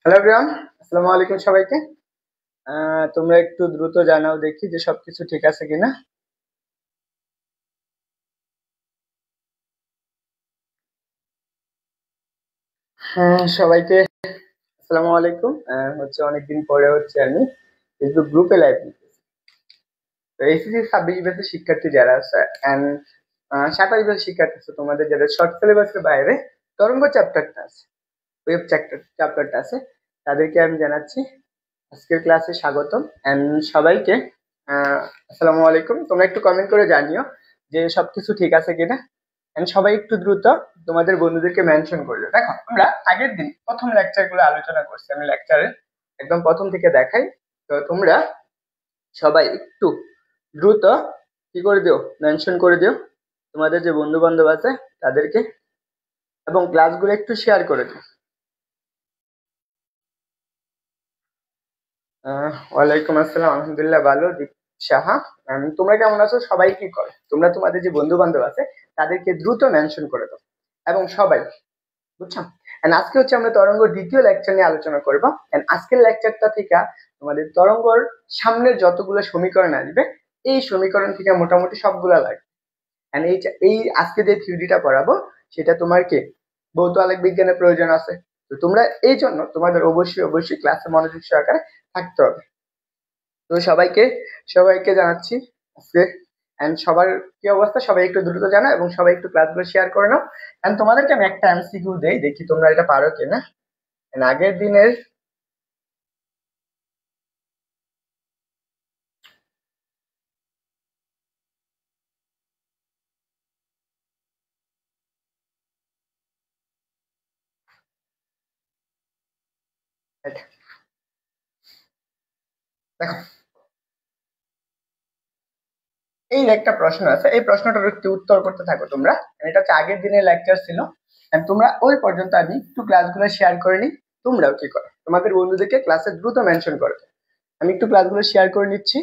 Hello everyone, আসসালামু আলাইকুম সবাইকে। তোমরা একটু দ্রুত জানাও দেখি যে সবকিছু ঠিক আছে কিনা। সবাইকে আসসালামু আলাইকুম। অনেকদিন পরে আমি ফেসবুক গ্রুপে লাইভ দিতেছি। তো এইচএসসি 26 ব্যাচের শিক্ষার্থী যারা আছে এন্ড 27 ব্যাচের শিক্ষার্থী আছে, তোমাদের যাদের শর্ট সিলেবাসের বাইরে তরঙ্গ চ্যাপ্টারটা আছে, ওয়েব চ্যাপ্টারটা আছে, তাদেরকে আমি জানাচ্ছি আজকের ক্লাসে স্বাগতম। এন্ড সবাইকে আসসালামু আলাইকুম। তোমরা একটু কমেন্ট করে জানিও যে সবকিছু ঠিক আছে কিনা। এন্ড সবাই একটু দ্রুত তোমাদের বন্ধুদেরকে মেনশন করে দিও। দেখো, আমরা আগের দিন প্রথম লেকচার গুলো আলোচনা করছি, আমি লেকচারে একদম প্রথম থেকে দেখাই। তো তোমরা সবাই একটু দ্রুত কি করে দিও, মেনশন করে দিও তোমাদের যে বন্ধু বান্ধব আছে তাদেরকে, এবং ক্লাসগুলো একটু শেয়ার করে দিও। ওয়ালাইকুম আসসালাম, আলহামদুলিল্লাহ ভালো, দীপ সাহা। তোমরা কেমন আছো? সবাই কি করে? তোমরা তোমাদের যে বন্ধু বান্ধব আছে তাদেরকে দ্রুত মেনশন করে দাও, এবং সবাই, বুঝছো? এন্ড আজকে আমরা তরঙ্গর দ্বিতীয় লেকচার নিয়ে আলোচনা করব। এন্ড আজকের লেকচারটা থেকে তোমাদের তরঙ্গর সামনের যতগুলো সমীকরণ আসবে, এই সমীকরণ থেকে মোটামুটি সবগুলা লাগবে। এন্ড এই আজকে যে থিওরিটা পড়াবো সেটা তোমার কি ভৌত আলোক বিজ্ঞানের প্রয়োজন আছে। তো তোমরা এই জন্য তোমাদের অবশ্যই অবশ্যই ক্লাসে মনোযোগ সহকারে থাকতে হবে। তো সবাইকে সবাইকে জানাচ্ছি আজকে। এন্ড সবার কি অবস্থা, সবাই একটু দ্রুত জানো এবং সবাই একটু ক্লাসগুলো শেয়ার করে নাও। এন্ড তোমাদেরকে আমি একটা এমসিকিউ দেই, দেখি তোমরা এটা পারো কিনা। আগের দিনের দেখো, এই একটা প্রশ্ন আছে, এই প্রশ্নটার একটু উত্তর করতে থাকো তোমরা। এটা আগের দিনের লেকচার ছিল। And তোমরা ওই পর্যন্ত আমি একটু ক্লাসগুলো শেয়ার করে নিই। তোমরাও কি করো, তোমাদের বন্ধুদেরকে ক্লাসে দ্রুত মেনশন করো। আমি একটু ক্লাসগুলো শেয়ার করে নিচ্ছি।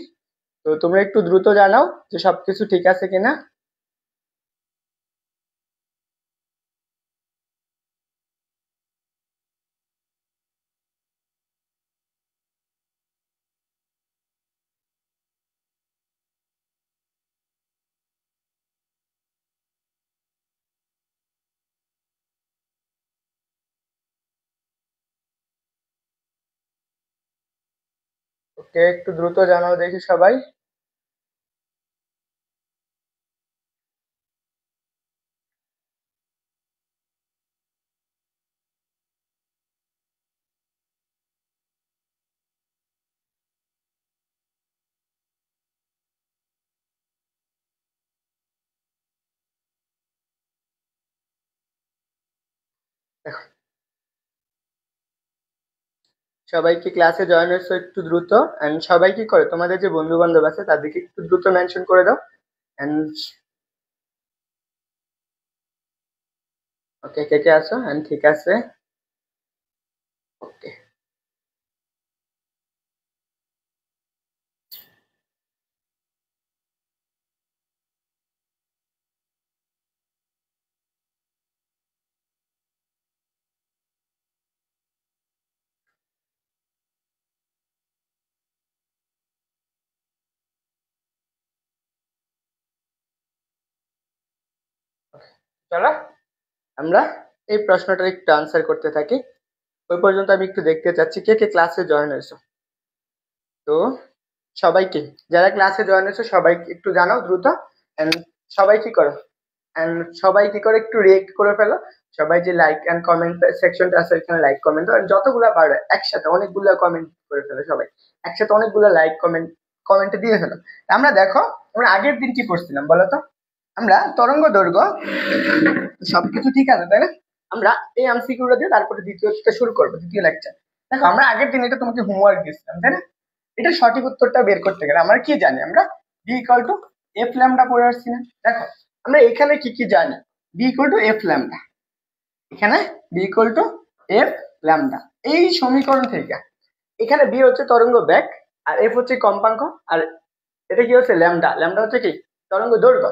তো তোমরা একটু দ্রুত জানাও যে সবকিছু ঠিক আছে কিনা। ওকে, একটু দ্রুত জানাও দেখি সবাই। দেখো, সবাই কি ক্লাসে জয়েন হয়েছো একটু দ্রুত। এন্ড সবাই কি করে, তোমাদের যে বন্ধু বান্ধব আছে তাদেরকে একটু দ্রুত মেনশন করে দাও। এন্ড ওকে, কে কে আছো? এন্ড ঠিক আছে, ওকে। চলো আমরা এই প্রশ্নটার একটু আনসার করতে থাকি। ওই পর্যন্ত আমি একটু দেখতে চাচ্ছি কে কে ক্লাসে জয়েন হয়েছো। তো সবাইকে, যারা ক্লাসে জয়েন হয়েছে সবাই একটু জানাও দ্রুত। এন্ড সবাই কি করো, এন্ড সবাই কি করে একটু রিয়েক্ট করে ফেলো। সবাই যে লাইক এন্ড কমেন্ট সেকশনটা আছে এখানে লাইক কমেন্ট যতগুলা পারবে একসাথে অনেকগুলা কমেন্ট করে ফেলো। সবাই একসাথে অনেকগুলা লাইক কমেন্টে দিয়ে ফেলো। আমরা দেখো, আমরা আগের দিন কি করছিলাম বলো তো? আমরা তরঙ্গ দৈর্ঘ্য সবকিছু ঠিক আছে তাই না? আমরা এই এমসিকিউটা দিয়ে তারপরে দ্বিতীয়টা শুরু করবো, দ্বিতীয় লেকচার। দেখো, আমরা আগের দিন এটা তোমাকে হোমওয়ার্ক দিয়েছিলাম তাই না? এটা সঠিক উত্তরটা বের করতে গেলে আমরা কি জানি? আমরা V equal to F lambda পড়ে আসছি না? দেখো, আমরা এখানে কি কি জানি? B equal to F lambda, এখানে V equal to F lambda. এই সমীকরণ থেকে এখানে বি হচ্ছে তরঙ্গ বেগ, আর এফ হচ্ছে কম্পাঙ্ক, আর এটা কি হচ্ছে ল্যামডা, ল্যামডা হচ্ছে কি তরঙ্গ দৈর্ঘ্য।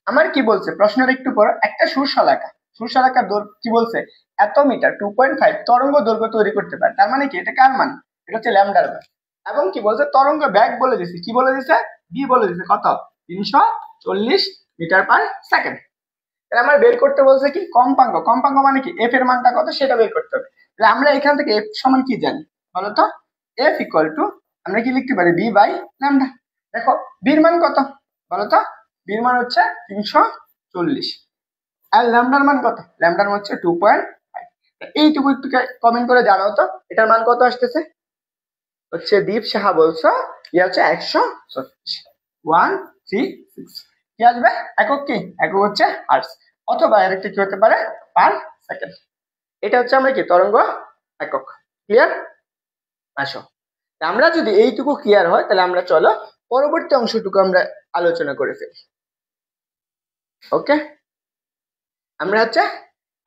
আমার কি বলছে প্রশ্নের একটু পর, একটা সুরশলাকা, সুরশলাকার দৈর্ঘ্য কি বলছে? এত মিটার 2.5 তরঙ্গ দৈর্ঘ্য তৈরি করতে পারে। তার মানে কি, এটা কার মান? এটা হচ্ছে ল্যামডার মান। এবং কি বলছে, তরঙ্গ ব্যাগ বলে দিছে, কি বলে দিছে, বি বলে দিছে, কত, 340 মিটার পার সেকেন্ড। তাহলে আমার বের করতে বলছে কি, কম্পাঙ্ক। কম্পাঙ্ক মানে কি, এফ এর মানটা কত সেটা বের করতে হবে। তাহলে আমরা এখান থেকে এফ সমান কি জানি বলতো, এফ ইকুয়াল টু আমরা কি লিখতে পারি, বি বাই ল্যামডা। দেখো বির মান কত বলতো, বির মান হচ্ছে 340 আর ল্যামডার মান কত, ল্যামডার মান হচ্ছে 2.5। এইটুকু একটু কমেন্ট করে জানাও তো এটার মান কত আসতেছে। হচ্ছে দীপ সাহা বলছো ইয়ে হচ্ছে 136, 136 কি আসবে, একক কি, একক হচ্ছে হার্টজ, অথবা আরেকটা কি হতে পারে, পার সেকেন্ড। এটা হচ্ছে আমরা কি তরঙ্গ একক। ক্লিয়ার? আসো, আমরা যদি এইটুকু ক্লিয়ার হয় তাহলে আমরা চলো পরবর্তী অংশটুকু আমরা আলোচনা করে ফেলি। ওকে, আমরা হচ্ছে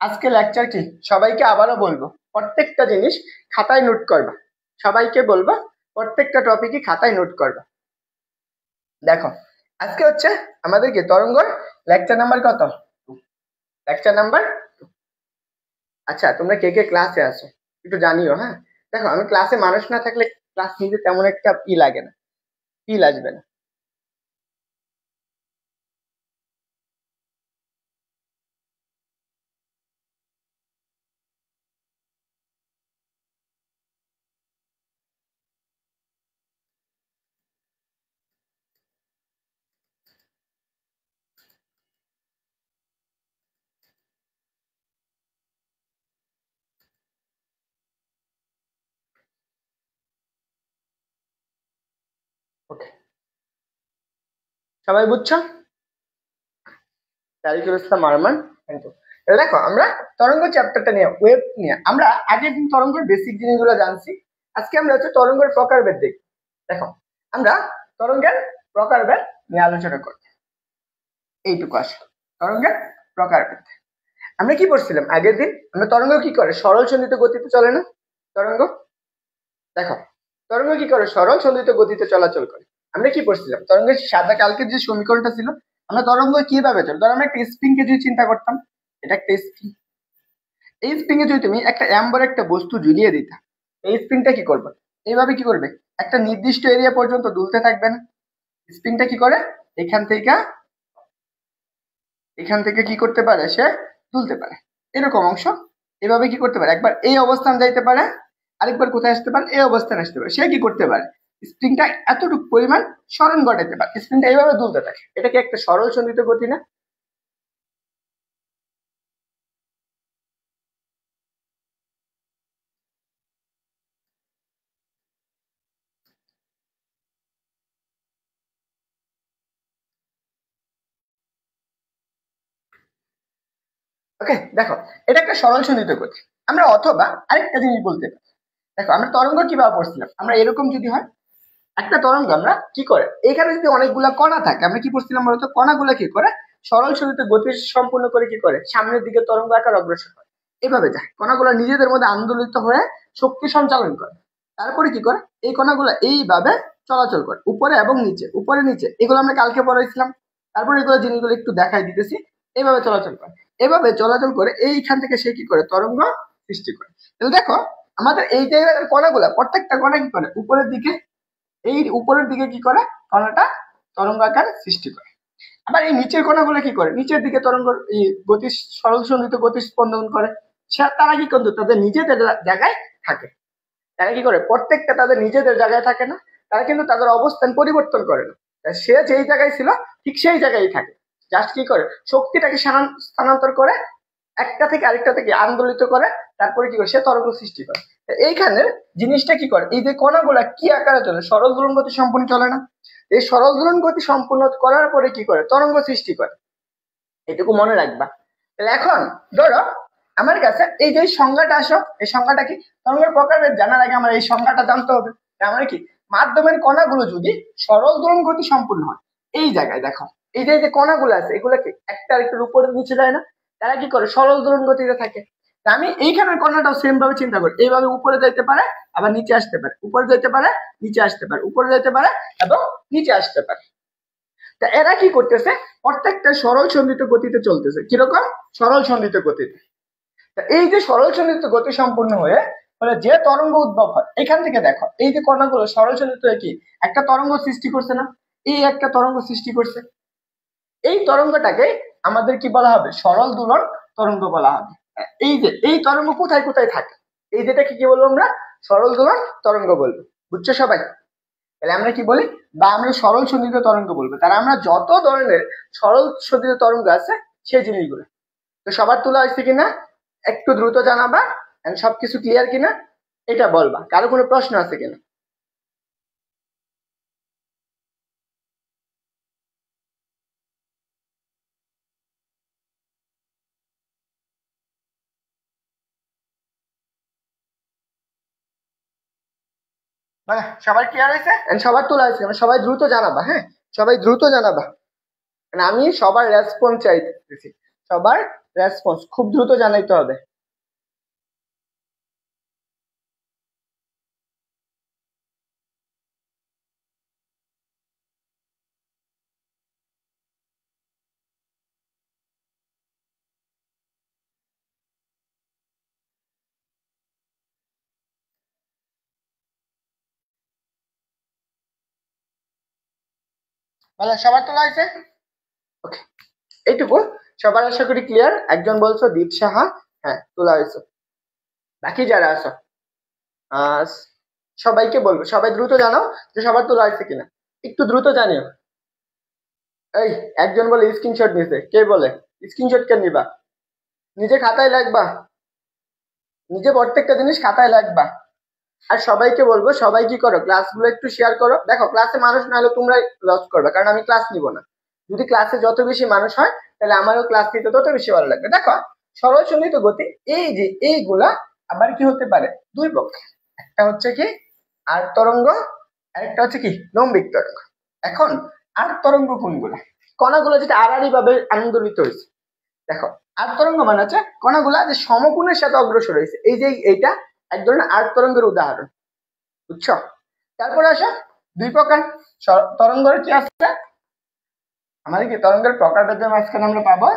আজকে লেকচার কি সবাইকে আবারও বলবো, প্রত্যেকটা জিনিস খাতায় নোট করবা, সবাইকে বলবো প্রত্যেকটা টপিকই খাতায় নোট করবা। দেখো আজকে হচ্ছে আমাদের কি তরঙ্গর লেকচার নাম্বার কত, লেকচার নাম্বার। আচ্ছা তোমরা কে কে ক্লাসে আছো একটু জানিও। হ্যাঁ দেখো, আমি ক্লাসে মানুষ না থাকলে ক্লাস নিতে তেমন একটা লাগে না, ফিল আসবে না। ওকে, সবাই বুঝছো? তারিকুল ইসলাম আরমান। কিন্তু দেখো আমরা তরঙ্গ চ্যাপ্টারটা নিয়ে, ওয়েভ নিয়ে আমরা আগের দিন তরঙ্গের বেসিক জিনিসগুলো জানছি। আজকে আমরা হচ্ছে তরঙ্গের প্রকারভেদ দেখি। দেখো আমরা তরঙ্গের প্রকারভেদ নিয়ে আলোচনা করব। এইটুকু আসো, তরঙ্গের প্রকারভেদ আমরা কি পড়ছিলাম আগের দিন, আমরা তরঙ্গ কি করে সরল সন্ধিত গতিতে চলে না তরঙ্গ। দেখো তরঙ্গ কি করে সরল সন্ধিত গতিতে চলাচল করে। আমরা কি পড়ছিলাম তরঙ্গের সাদা কালকের যে সমীকরণটা ছিল, আমরা তরঙ্গ কিভাবে চলে, ধর আমরা একটা স্প্রিং কে যদি চিন্তা করতাম, এটা একটা স্প্রিং, এই স্প্রিং এ যদি তুমি একটা অ্যাম্বার একটা বস্তু ঝুলিয়ে দিতা, এই স্প্রিংটা কি করবে, এইভাবে কি করবে, একটা নির্দিষ্ট এরিয়া পর্যন্ত দুলতে থাকবে না। স্প্রিংটা কি করে, এখান থেকে কি করতে পারে, সে তুলতে পারে এরকম অংশ, এভাবে কি করতে পারে, একবার এই অবস্থান যাইতে পারে, আরেকবার কোথায় আসতে পারে, এই অবস্থানে আসতে পারে। সে কি করতে পারে, স্প্রিংটা এতটুকু পরিমাণ সরণ ঘটাতে পারে, স্প্রিংটা এইভাবে দুলতে থাকে। এটা কি একটা সরল সন্ধিত গতি না? ওকে দেখো, এটা একটা সরল সন্ধিত গতি। আমরা অথবা আরেকটা জিনিস বলতে পারি, দেখো আমরা তরঙ্গ কিভাবে পড়ছিলাম, আমরা এরকম যদি হয় একটা তরঙ্গ, আমরা কি করে এখানে যদি অনেকগুলা কণা থাকে, আমরা কি করছিলাম বলতো, কণাগুলো কি করে সরল সরিতে গতি সম্পূর্ণ করে কি করে সামনের দিকে তরঙ্গ আকার অগ্রসর হয়, এভাবে যায়। কণাগুলো নিজেদের মধ্যে আন্দোলিত হয়ে শক্তি সঞ্চালন করে, তারপরে কি করে এই কণাগুলো এইভাবে চলাচল করে উপরে এবং নিচে, উপরে নিচে, এগুলো আমরা কালকে পড়াইছিলাম। তারপরে এগুলো জিনিসগুলো একটু দেখাই দিতেছি, এইভাবে চলাচল করে, এভাবে চলাচল করে এইখান থেকে সে কি করে তরঙ্গ সৃষ্টি করে। তাহলে দেখো আমাদের এই জায়গার কণাগুলা প্রত্যেকটা কণা কি করে উপরের দিকে, এই উপরের দিকে কি করে কণাটা তরঙ্গ আকার সৃষ্টি করে। আবার এই নিচের কণাগুলো কি করে নিচের দিকে তরঙ্গ গতি সরল সন্ধিত গতি স্পন্দন করে। তারা কি কিন্তু তাদের নিজেদের জায়গায় থাকে, তারা কি করে প্রত্যেকটা তাদের নিজেদের জায়গায় থাকে না, তারা কিন্তু তাদের অবস্থান পরিবর্তন করে না। সে যেই জায়গায় ছিল ঠিক সেই জায়গায় থাকে, জাস্ট কি করে শক্তিটাকে স্থানান্তর করে একটা থেকে আরেকটা থেকে আন্দোলিত করে, তারপরে কি করে সে তরঙ্গ সৃষ্টি করে। এইখানে জিনিসটা কি করে, এই যে কণাগুলা কি আকারে চলে, সরল দোলন গতি সম্পূর্ণ চলে না, এই সরল দোলন গতি সম্পূর্ণ করার পরে কি করে তরঙ্গ সৃষ্টি করে, এটুকু মনে রাখবা। তাহলে এখন ধরো আমার কাছে এই যে সংজ্ঞাটা আসো, এই সংজ্ঞাটা কি, তরঙ্গের প্রকারভেদ জানার আগে আমার এই সংজ্ঞাটা জানতে হবে। মানে কি, মাধ্যমের কণাগুলো যদি সরল দোলন গতি সম্পূর্ণ হয়, এই জায়গায় দেখো এই যে কণাগুলো আছে এগুলো কি একটা আরেকটার উপরে নিচে যায় না, তারা কি করে সরল দোলন গতিতে থাকে। আমি এইখানের কণাটাও সেম ভাবে চিন্তা করি, এইভাবে উপরে যাইতে পারে আবার নিচে আসতে পারে, উপরে যাইতে পারে নিচে আসতে পারে, উপরে যাইতে পারে এবং নিচে আসতে পারে। তা এরা কি করতেছে, প্রত্যেকটা সরল সন্ধিত গতিতে চলতেছে, কিরকম সরল সন্ধিত গতিতে। এই যে সরল সঞ্চিত গতি সম্পূর্ণ হয়ে ফলে যে তরঙ্গ উদ্ভব হয় এখান থেকে দেখো এই যে কণাগুলো সরল সঞ্চিত হয়ে কি একটা তরঙ্গ সৃষ্টি করছে না, এই একটা তরঙ্গ সৃষ্টি করছে, এই তরঙ্গটাকে আমাদের কি বলা হবে, সরল দোলন তরঙ্গ বলা হবে। এই যে এই তরঙ্গ কোথায় কোথায় থাকে, এই যেটাকে কি বলবো আমরা, সরল দোলন তরঙ্গ বলবো। বুঝছো সবাই? তাহলে আমরা কি বলি, বা আমরা সরল সঞ্চিত তরঙ্গ বলবো। তাহলে আমরা যত ধরনের সরল সঞ্চিত তরঙ্গ আছে সেই জিনিসগুলো। তো সবার তোলা হয়েছে কিনা একটু দ্রুত জানাবা, সবকিছু ক্লিয়ার কিনা এটা বলবা, কারো কোনো প্রশ্ন আছে কিনা। মানে সবার ক্লিয়ার হয়েছে, সবার তোলা হয়েছে, সবাই দ্রুত জানাবা। হ্যাঁ, সবাই দ্রুত জানাবা, মানে আমি সবার রেসপন্স চাইতেছি, সবার রেসপন্স খুব দ্রুত জানাইতে হবে। বলো সবার তোলা হয়েছে? ওকে, এইটুকু সবার আশা করি ক্লিয়ার। একজন বলছো দীপ সাহা, হ্যাঁ তোলা হয়েছে। বাকি যারা আছো আহ সবাইকে বলবো সবাই দ্রুত জানাও যে সবার তোলা হয়েছে কিনা, একটু দ্রুত জানিও। এই একজন বলে স্ক্রিনশট নিতে, কে বলে স্ক্রিনশট কে নিবা, নিজে খাতায় লাগবা, নিজে প্রত্যেকটা জিনিস খাতায় লাগবা। আর সবাইকে বলবো সবাই কি করো, ক্লাসগুলো একটু শেয়ার করো। দেখো ক্লাসে মানুষ না হলে তোমরা লস করবে, কারণ আমি ক্লাস নিব না। যদি ক্লাসে যত বেশি মানুষ হয় তাহলে আমারও ক্লাস নিতে তত বেশি ভালো লাগবে। দেখো সরল সঞ্চিত গতি এই যে এইগুলা আবার কি হতে পারে, দুই পক্ষে, একটা হচ্ছে কি আর তরঙ্গ, আরেকটা হচ্ছে কি লম্বিক তরঙ্গ। এখন আর তরঙ্গ কোনগুলা, কণাগুলো যেটা আড়াআড়ি ভাবে আন্দোলিত হয়েছে। দেখো আর তরঙ্গ মানে হচ্ছে কণাগুলা যে সমকোণের সাথে অগ্রসর হয়েছে, এই যে এইটা এক ধরনের আর তরঙ্গের উদাহরণ। বুঝছো? তারপরে আসো দুই প্রকার তরঙ্গের কি আছে, আমাদের কি তরঙ্গের প্রকারভেদের মাঝখানে আমরা পাবো,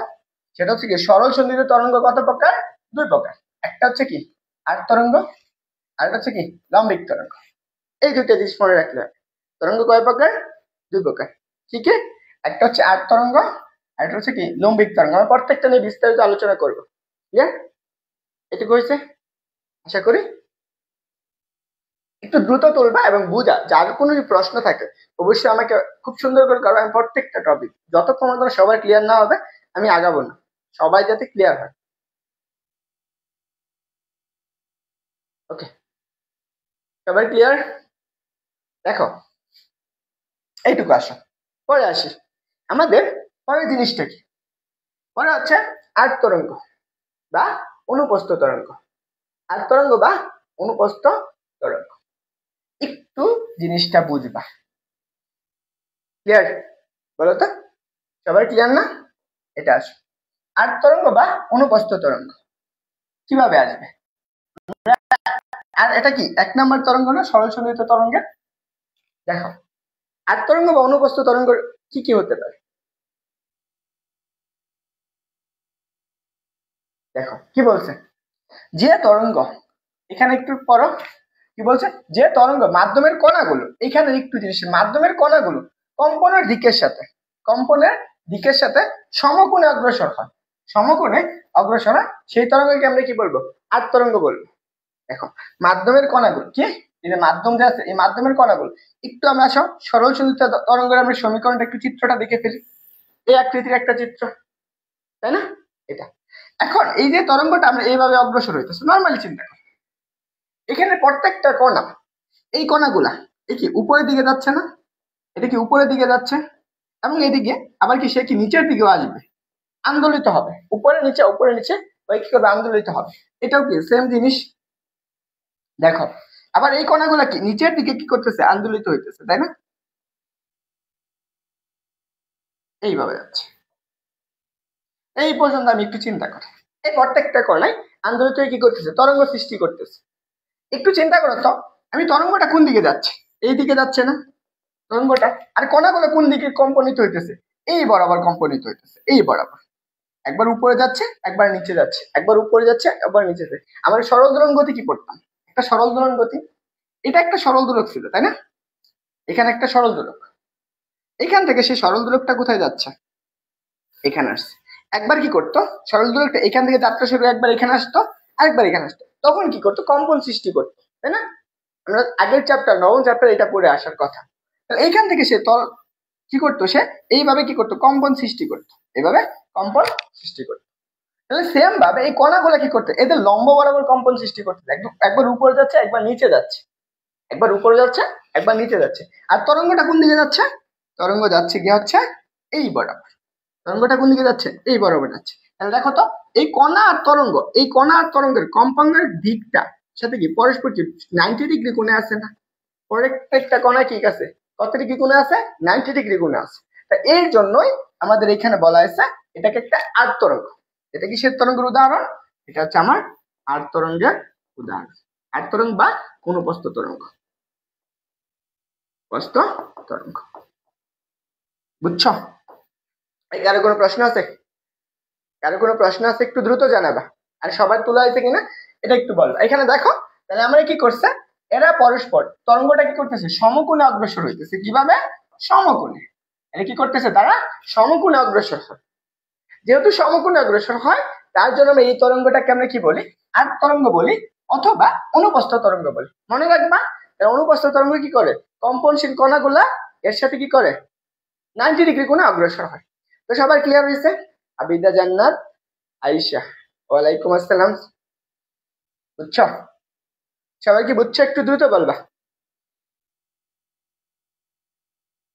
সেটা হচ্ছে কি সরল সঞ্চিত তরঙ্গ কত প্রকার, দুই প্রকার। একটা হচ্ছে কি আর তরঙ্গ, আর একটা হচ্ছে কি লম্বিক তরঙ্গ। এই দুইটা জিনিস মনে রাখলে হবে। তরঙ্গ কয় প্রকার, দুই প্রকার। ঠিক আছে, একটা হচ্ছে আর তরঙ্গ, আর একটা হচ্ছে কি লম্বিক তরঙ্গ। আমরা প্রত্যেকটা নিয়ে বিস্তারিত আলোচনা করবো। ক্লিয়ার? এটুকু হয়েছে আশা করি। একটু দ্রুত তুলবা এবং বুঝা, যার কোনো যদি প্রশ্ন থাকে অবশ্যই আমাকে খুব সুন্দর করে করবো। আমি প্রত্যেকটা টপিক যতক্ষণ পর্যন্ত সবার ক্লিয়ার না হবে আমি আগাবো না, সবাই যাতে ক্লিয়ার হয়। ওকে, সবাই ক্লিয়ার? দেখো এইটুকু আসো, পরে আসি আমাদের পরের জিনিসটা কি, পরে হচ্ছে আর তরঙ্গ বা অনুপস্থ তরঙ্গ। আর তরঙ্গ বা অনুপস্থ তরঙ্গ, একটু জিনিসটা বুঝবা। ক্লিয়ার? বলো তো সবাই ক্লিয়ার না? এটা আসো আর তরঙ্গ বা অনুপস্থ তরঙ্গ কিভাবে আসবে। আর এটা কি এক নম্বর তরঙ্গ না সরল সঞ্চিত তরঙ্গের? দেখো আর তরঙ্গ বা অনুপস্থ তরঙ্গ কি কি হতে পারে। দেখো কি বলছে, যে তরঙ্গ, এখানে একটু পড়ো কি বলছে, যে তরঙ্গ মাধ্যমের কণাগুলো, এখানে একটু জিনিস, মাধ্যমের কণাগুলো কম্পনের দিকের সাথে, কম্পনের দিকের সাথে সমকোণে অগ্রসর হয়, সমকোণে অগ্রসর হয়, সেই তরঙ্গকে আমরা কি বলবো, আর তরঙ্গ বলবো। দেখো মাধ্যমের কণাগুলো কি, এই যে মাধ্যম যে আছে এই মাধ্যমের কণাগুলো একটু আমরা সব সরল সঞ্চিত তরঙ্গের আমরা সমীকরণটা একটু চিত্রটা দেখে ফেলি। এই আকৃতির একটা চিত্র, তাই না? এটা এখন এই যে তরঙ্গটা আমরা এইভাবে অগ্রসর হইতেছে, নর্মালি চিন্তা করি এখানে প্রত্যেকটা কণা, এই কণাগুলা এই কি উপরের দিকে যাচ্ছে না, এটা কি উপরের দিকে যাচ্ছে, এবং এদিকে আবার কি সে কি নিচের দিকেও আসবে, আন্দোলিত হবে, উপরে নিচে উপরে নিচে ওই কি করবে, আন্দোলিত হবে। এটাও কি সেম জিনিস। দেখো আবার এই কণাগুলা কি নিচের দিকে কি করতেছে, আন্দোলিত হইতেছে, তাই না? এইভাবে যাচ্ছে। এই পর্যন্ত আমি একটু চিন্তা করি, এই প্রত্যেকটা কণায় আন্দোলিত হয়ে কি করতেছে, তরঙ্গ সৃষ্টি করতেছে। একটু চিন্তা করো তো, আমি তরঙ্গটা কোন দিকে যাচ্ছে, এই দিকে যাচ্ছে না তরঙ্গটা, আর কণাগুলো কোন দিকে কম্পনিত হইতেছে, এই বরাবর কম্পনিত হইতেছে, এই বরাবর। একবার উপরে যাচ্ছে একবার নিচে যাচ্ছে, একবার উপরে যাচ্ছে একবার নিচে যাচ্ছে। আমরা সরল দোলন গতি কি পড়তাম, একটা সরল দোলন গতি, এটা একটা সরল দোলক ছিল তাই না, এখানে একটা সরল দোলক, এখান থেকে সেই সরল দোলকটা কোথায় যাচ্ছে, এখানে আসছে। একবার কি করতো সরল দোলকটা এখান থেকে যাত্রা শুরু, একবার এখানে আসতো আরেকবার এখানে আসতো, তখন কি করতো কম্পন সৃষ্টি করতো তাই না। আমরা আগের চ্যাপ্টার নবম চ্যাপ্টার এটা পড়ে আসার কথা। এইখান থেকে সে কি করতো, সে এইভাবে কি করতো কম্পন সৃষ্টি করতো, এইভাবে কম্পন সৃষ্টি করতো। তাহলে সেম ভাবে এই কণাগুলো কি করতে, এদের লম্ব বরাবর কম্পন সৃষ্টি করতে, একবার উপরে যাচ্ছে একবার নিচে যাচ্ছে, একবার উপরে যাচ্ছে একবার নিচে যাচ্ছে। আর তরঙ্গটা কোন দিকে যাচ্ছে, তরঙ্গ যাচ্ছে কি হচ্ছে এই বরাবর, তরঙ্গটা কোন দিকে যাচ্ছে এই বরাবর যাচ্ছে। তাহলে দেখো তো এই কণা আর তরঙ্গ, এই কণা আর তরঙ্গের কম্পাঙ্কের দিকটা সাথে কি পরস্পর কি 90 ডিগ্রি কোণে আছে না, প্রত্যেকটা কণা কি আছে কত ডিগ্রি কোণে আছে, 90 ডিগ্রি কোণে আছে। তা এর জন্যই আমাদের এখানে বলা হয়েছে এটাকে একটা আট তরঙ্গ। এটা কিসের তরঙ্গের উদাহরণ, এটা হচ্ছে আমার আট তরঙ্গের উদাহরণ। আট তরঙ্গ বা কোন প্রস্থ তরঙ্গ, প্রস্থ তরঙ্গ, বুঝছো। কারো কোনো প্রশ্ন আছে, কারো কোনো প্রশ্ন আছে একটু দ্রুত জানাবা। আর সবার তোলা হয়েছে কিনা এটা একটু বলো। এখানে দেখো তাহলে আমরা কি করছে, এরা পরস্পর তরঙ্গটা কি করতেছে সমকোণে অগ্রসর হইতেছে, কিভাবে সমকোণে, এটা কি করতেছে তারা সমকোণে অগ্রসর হয়। যেহেতু সমকোণে অগ্রসর হয় তার জন্য আমরা এই তরঙ্গটাকে আমরা কি বলি আট তরঙ্গ বলি, অথবা অনুপ্রস্থ তরঙ্গ বলি। মনে রাখবা অনুপ্রস্থ তরঙ্গ কি করে কম্পনশীল কণাগুলা এর সাথে কি করে 90 ডিগ্রি কোণে অগ্রসর হয়। তো সবার ক্লিয়ার হয়েছে। আবিদা জান্নাত আয়েশা, ওয়ালাইকুম আসসালাম, বুঝছো, সবাই কি বুঝছো একটু দ্রুত বলবা।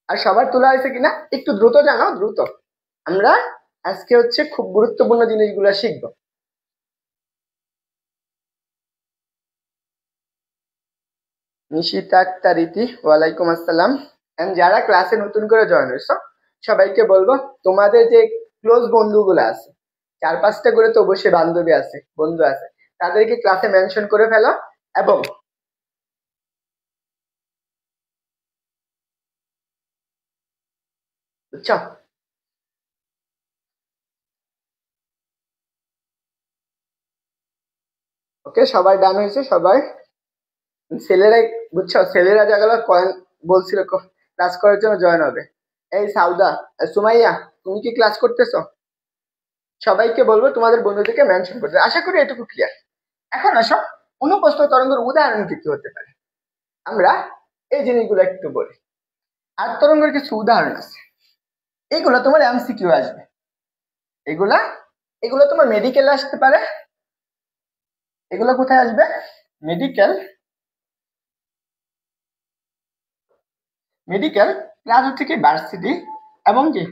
আর সবার তোলা হয়েছে কিনা একটু দ্রুত জানাও, দ্রুত। আমরা আজকে হচ্ছে খুব গুরুত্বপূর্ণ জিনিসগুলো শিখবো। নিশিতা আক্তার রীতি, ওয়ালাইকুম আসসালাম। যারা ক্লাসে নতুন করে জয়েন হয়েছো সবাইকে বলবো তোমাদের যে ক্লোজ বন্ধুগুলো আছে, 4-5টা করে তো অবশ্যই বান্ধবী আছে বন্ধু আছে, তাদেরকে ক্লাসে মেনশন করে ফেলো। এবং বুঝছো, ওকে সবাই ডান হয়েছে সবাই, ছেলেরা বুঝছো, ছেলেরা যেগুলো বলছিল ক্লাস করার জন্য জয়েন হবে। এই সাউদা, সুমাইয়া, তুমি কি ক্লাস করতেছো? সবাইকে বলবো তোমাদের বন্ধুদেরকে মেনশন করতে। আশা করি এটুকু ক্লিয়ার। এখন আসো অনুপ্রস্থ তরঙ্গের উদাহরণ কি কি হতে পারে, আমরা এই জিনিসগুলো একটু বলি। আর তরঙ্গের কিছু উদাহরণ আছে, এগুলো তোমার এমসিকিউ আসবে, এগুলা এগুলো তোমার মেডিকেলে আসতে পারে। এগুলো কোথায় আসবে, মেডিকেল, মেডিকেল প্লাস হচ্ছে কি ভার্সিটি, এবং কি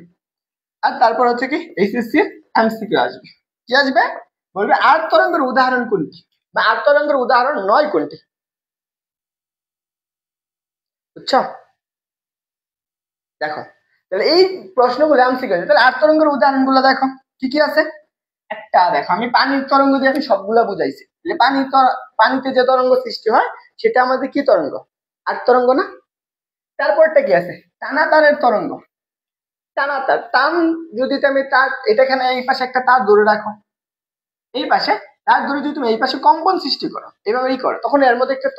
আর তারপর হচ্ছে কি এইচএসসি এমসিকিউ আসবে। কি আসবে বলবে আর তরঙ্গের উদাহরণ কোনটি, বা আর তরঙ্গের উদাহরণ নয় কোনটি, বুঝছো। দেখো তাহলে এই প্রশ্নগুলো এমসিকিউ আছে, তাহলে আর তরঙ্গের উদাহরণগুলো দেখো কি কি আছে। একটা দেখো আমি পানির তরঙ্গ দিয়ে আমি সবগুলা বুঝাইছি, যে পানিতে যে তরঙ্গ সৃষ্টি হয় সেটা আমাদের কি তরঙ্গ, আর তরঙ্গ না। তারপরটা কি আছে টানা তারের তরঙ্গ, টানা তার টান, যদি তুমি তার এটাখানে এই পাশে একটা তার ধরে রাখো, এই পাশে তার ধরে যদি তুমি এই পাশে কম্পন সৃষ্টি করো এভাবেই করো, তখন এর মধ্যে একটা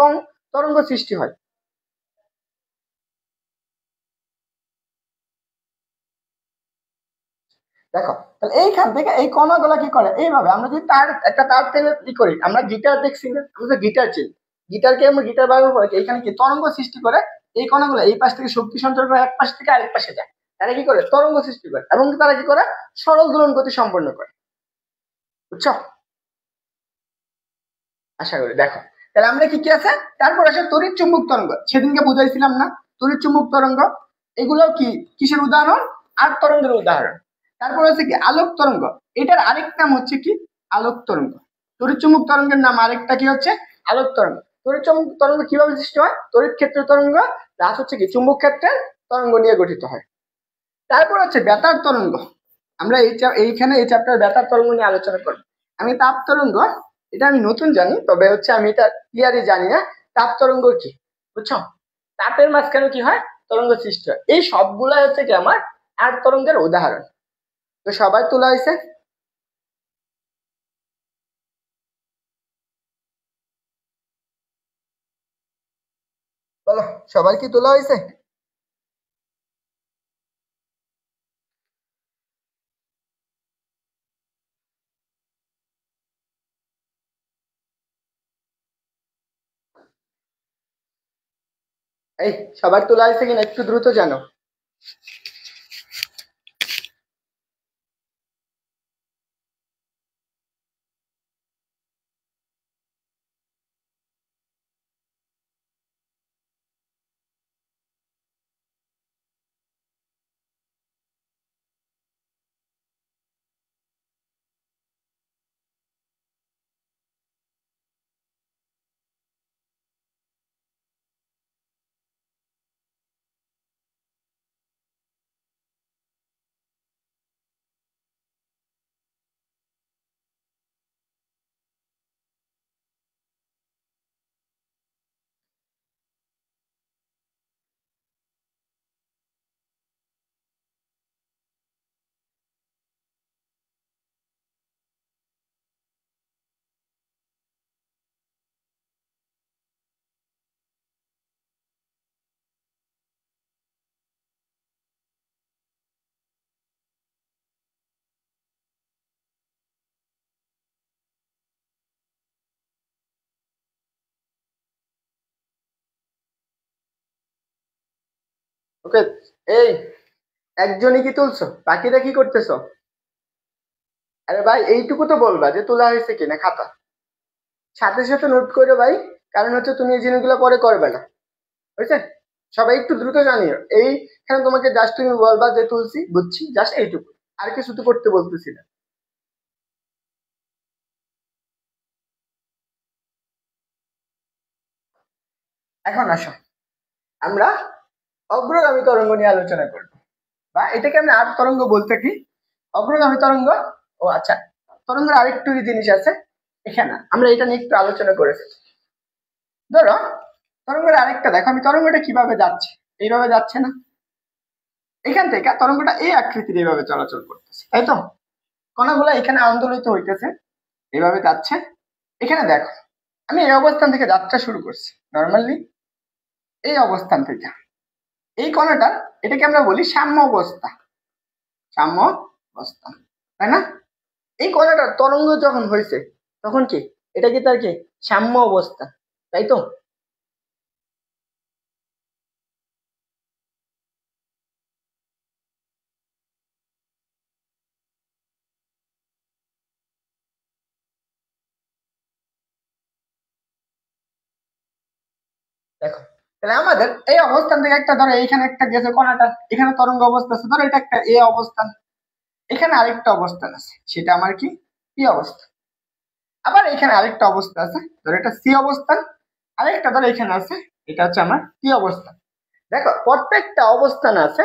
তরঙ্গ সৃষ্টি হয়। দেখো তাহলে এইখান থেকে এই কণাগুলা কি করে এইভাবে, আমরা যদি তার একটা তার টেনে ই করি, আমরা গিটার দেখছি না, আমরা গিটার চিনি, গিটারকে আমরা গিটার বাজানোর পরে এখানে কি তরঙ্গ সৃষ্টি করে, এই কণাগুলো এই পাশ থেকে শক্তি সঞ্চার করে এক পাশ থেকে আরেক পাশে যায়, তারা কি করে তরঙ্গ সৃষ্টি করে, এবং তারা কি করে সরল দোলন গতি সম্পন্ন করে, বুঝছো। আশা করি দেখো তাহলে আমরা কি কি আছে, তারপর আসে তড়িৎ চুম্বক তরঙ্গ, সেদিনকে বুঝাইছিলাম না তড়িৎ চুম্বক তরঙ্গ, এগুলো কি কিসের উদাহরণ, আট তরঙ্গের উদাহরণ। তারপর হচ্ছে কি আলোক তরঙ্গ, এটার আরেক নাম হচ্ছে কি আলোক তরঙ্গ। তড়িৎ চুম্বক তরঙ্গের নাম আরেকটা কি হচ্ছে আলোক তরঙ্গ। তড়িৎ চুম্বক তরঙ্গ কিভাবে সৃষ্টি হয়, তড়িৎ ক্ষেত্রের তরঙ্গ প্লাস হচ্ছে কি চুম্বক ক্ষেত্রের তরঙ্গ নিয়ে গঠিত হয়। তারপর হচ্ছে বেতার তরঙ্গ, আমরা এইখানে এই চ্যাপ্টার বেতার তরঙ্গ নিয়ে আলোচনা করব। আমি তাপ তরঙ্গ, এটা আমি নতুন জানি, তবে হচ্ছে আমি এটা ক্লিয়ারই জানি না তাপ তরঙ্গ কি, বুঝছো। তাপের মাঝখানে কি হয় তরঙ্গ সৃষ্টি হয়। এই সবগুলা হচ্ছে কি আমার আট তরঙ্গের উদাহরণ। তো সবার তোলা হয়েছে, বলো, সবার কি তোলা হয়েছে? এই, সবার তোলা হয়েছে কিনা একটু দ্রুত জানো। ওকে, এই একজনই কি তুলছো, বাকিরা কি করতেছো? আরে ভাই, এইটুকু তো বলবা যে তোলা হয়েছে কিনা খাতা, সাথে সাথে নোট করে ভাই। কারণ হচ্ছে তুমি এই জিনিসগুলো পরে করবে না, বুঝছে? সবাই একটু দ্রুত জানিও। এইখানে তোমাকে জাস্ট তুমি বলবা যে তুলছি, বুঝছি, জাস্ট এইটুকু। আর কিছু তো করতে বলতেছি না। এখন আসো, আমরা অগ্রগামী তরঙ্গ নিয়ে আলোচনা করব, বা এটাকে আমরা আট তরঙ্গ বলতে কি, অগ্রগামী তরঙ্গ। ও আচ্ছা, তরঙ্গের আরেকটু জিনিস আছে এখানে, আমরা এটা নিয়ে একটু আলোচনা করেছি। ধরো, তরঙ্গের আরেকটা দেখো, আমি তরঙ্গটা কিভাবে যাচ্ছে, এইভাবে যাচ্ছে না? এখান থেকে তরঙ্গটা এই আকৃতির এইভাবে চলাচল করতেছে, তাই তো? কণাগুলো এখানে আন্দোলিত হইতেছে, এইভাবে যাচ্ছে। এখানে দেখো, আমি এই অবস্থান থেকে যাত্রা শুরু করছি নর্মালি, এই অবস্থান থেকে। এই কণাটা, এটাকে আমরা বলি সাম্য অবস্থা, সাম্য অবস্থা, তাই না? এই কণাটার তরঙ্গ যখন হয়েছে, তখন কি এটা কি তার কি সাম্য অবস্থা, তাই তো? দেখো, তাহলে আমাদের এই অবস্থান থেকে একটা, ধরো এইখানে একটা গেছে কণাটা, এখানে তরঙ্গ অবস্থা আছে, ধরো এটা একটা এ অবস্থান, এখানে আরেকটা অবস্থান আছে, সেটা আমার কি পি অবস্থান। আবার এখানে আরেকটা অবস্থা আছে, ধরো এটা সি অবস্থান, আরেকটা ধরো এখানে আছে, এটা হচ্ছে আমার পি অবস্থান। দেখো, প্রত্যেকটা অবস্থান আছে,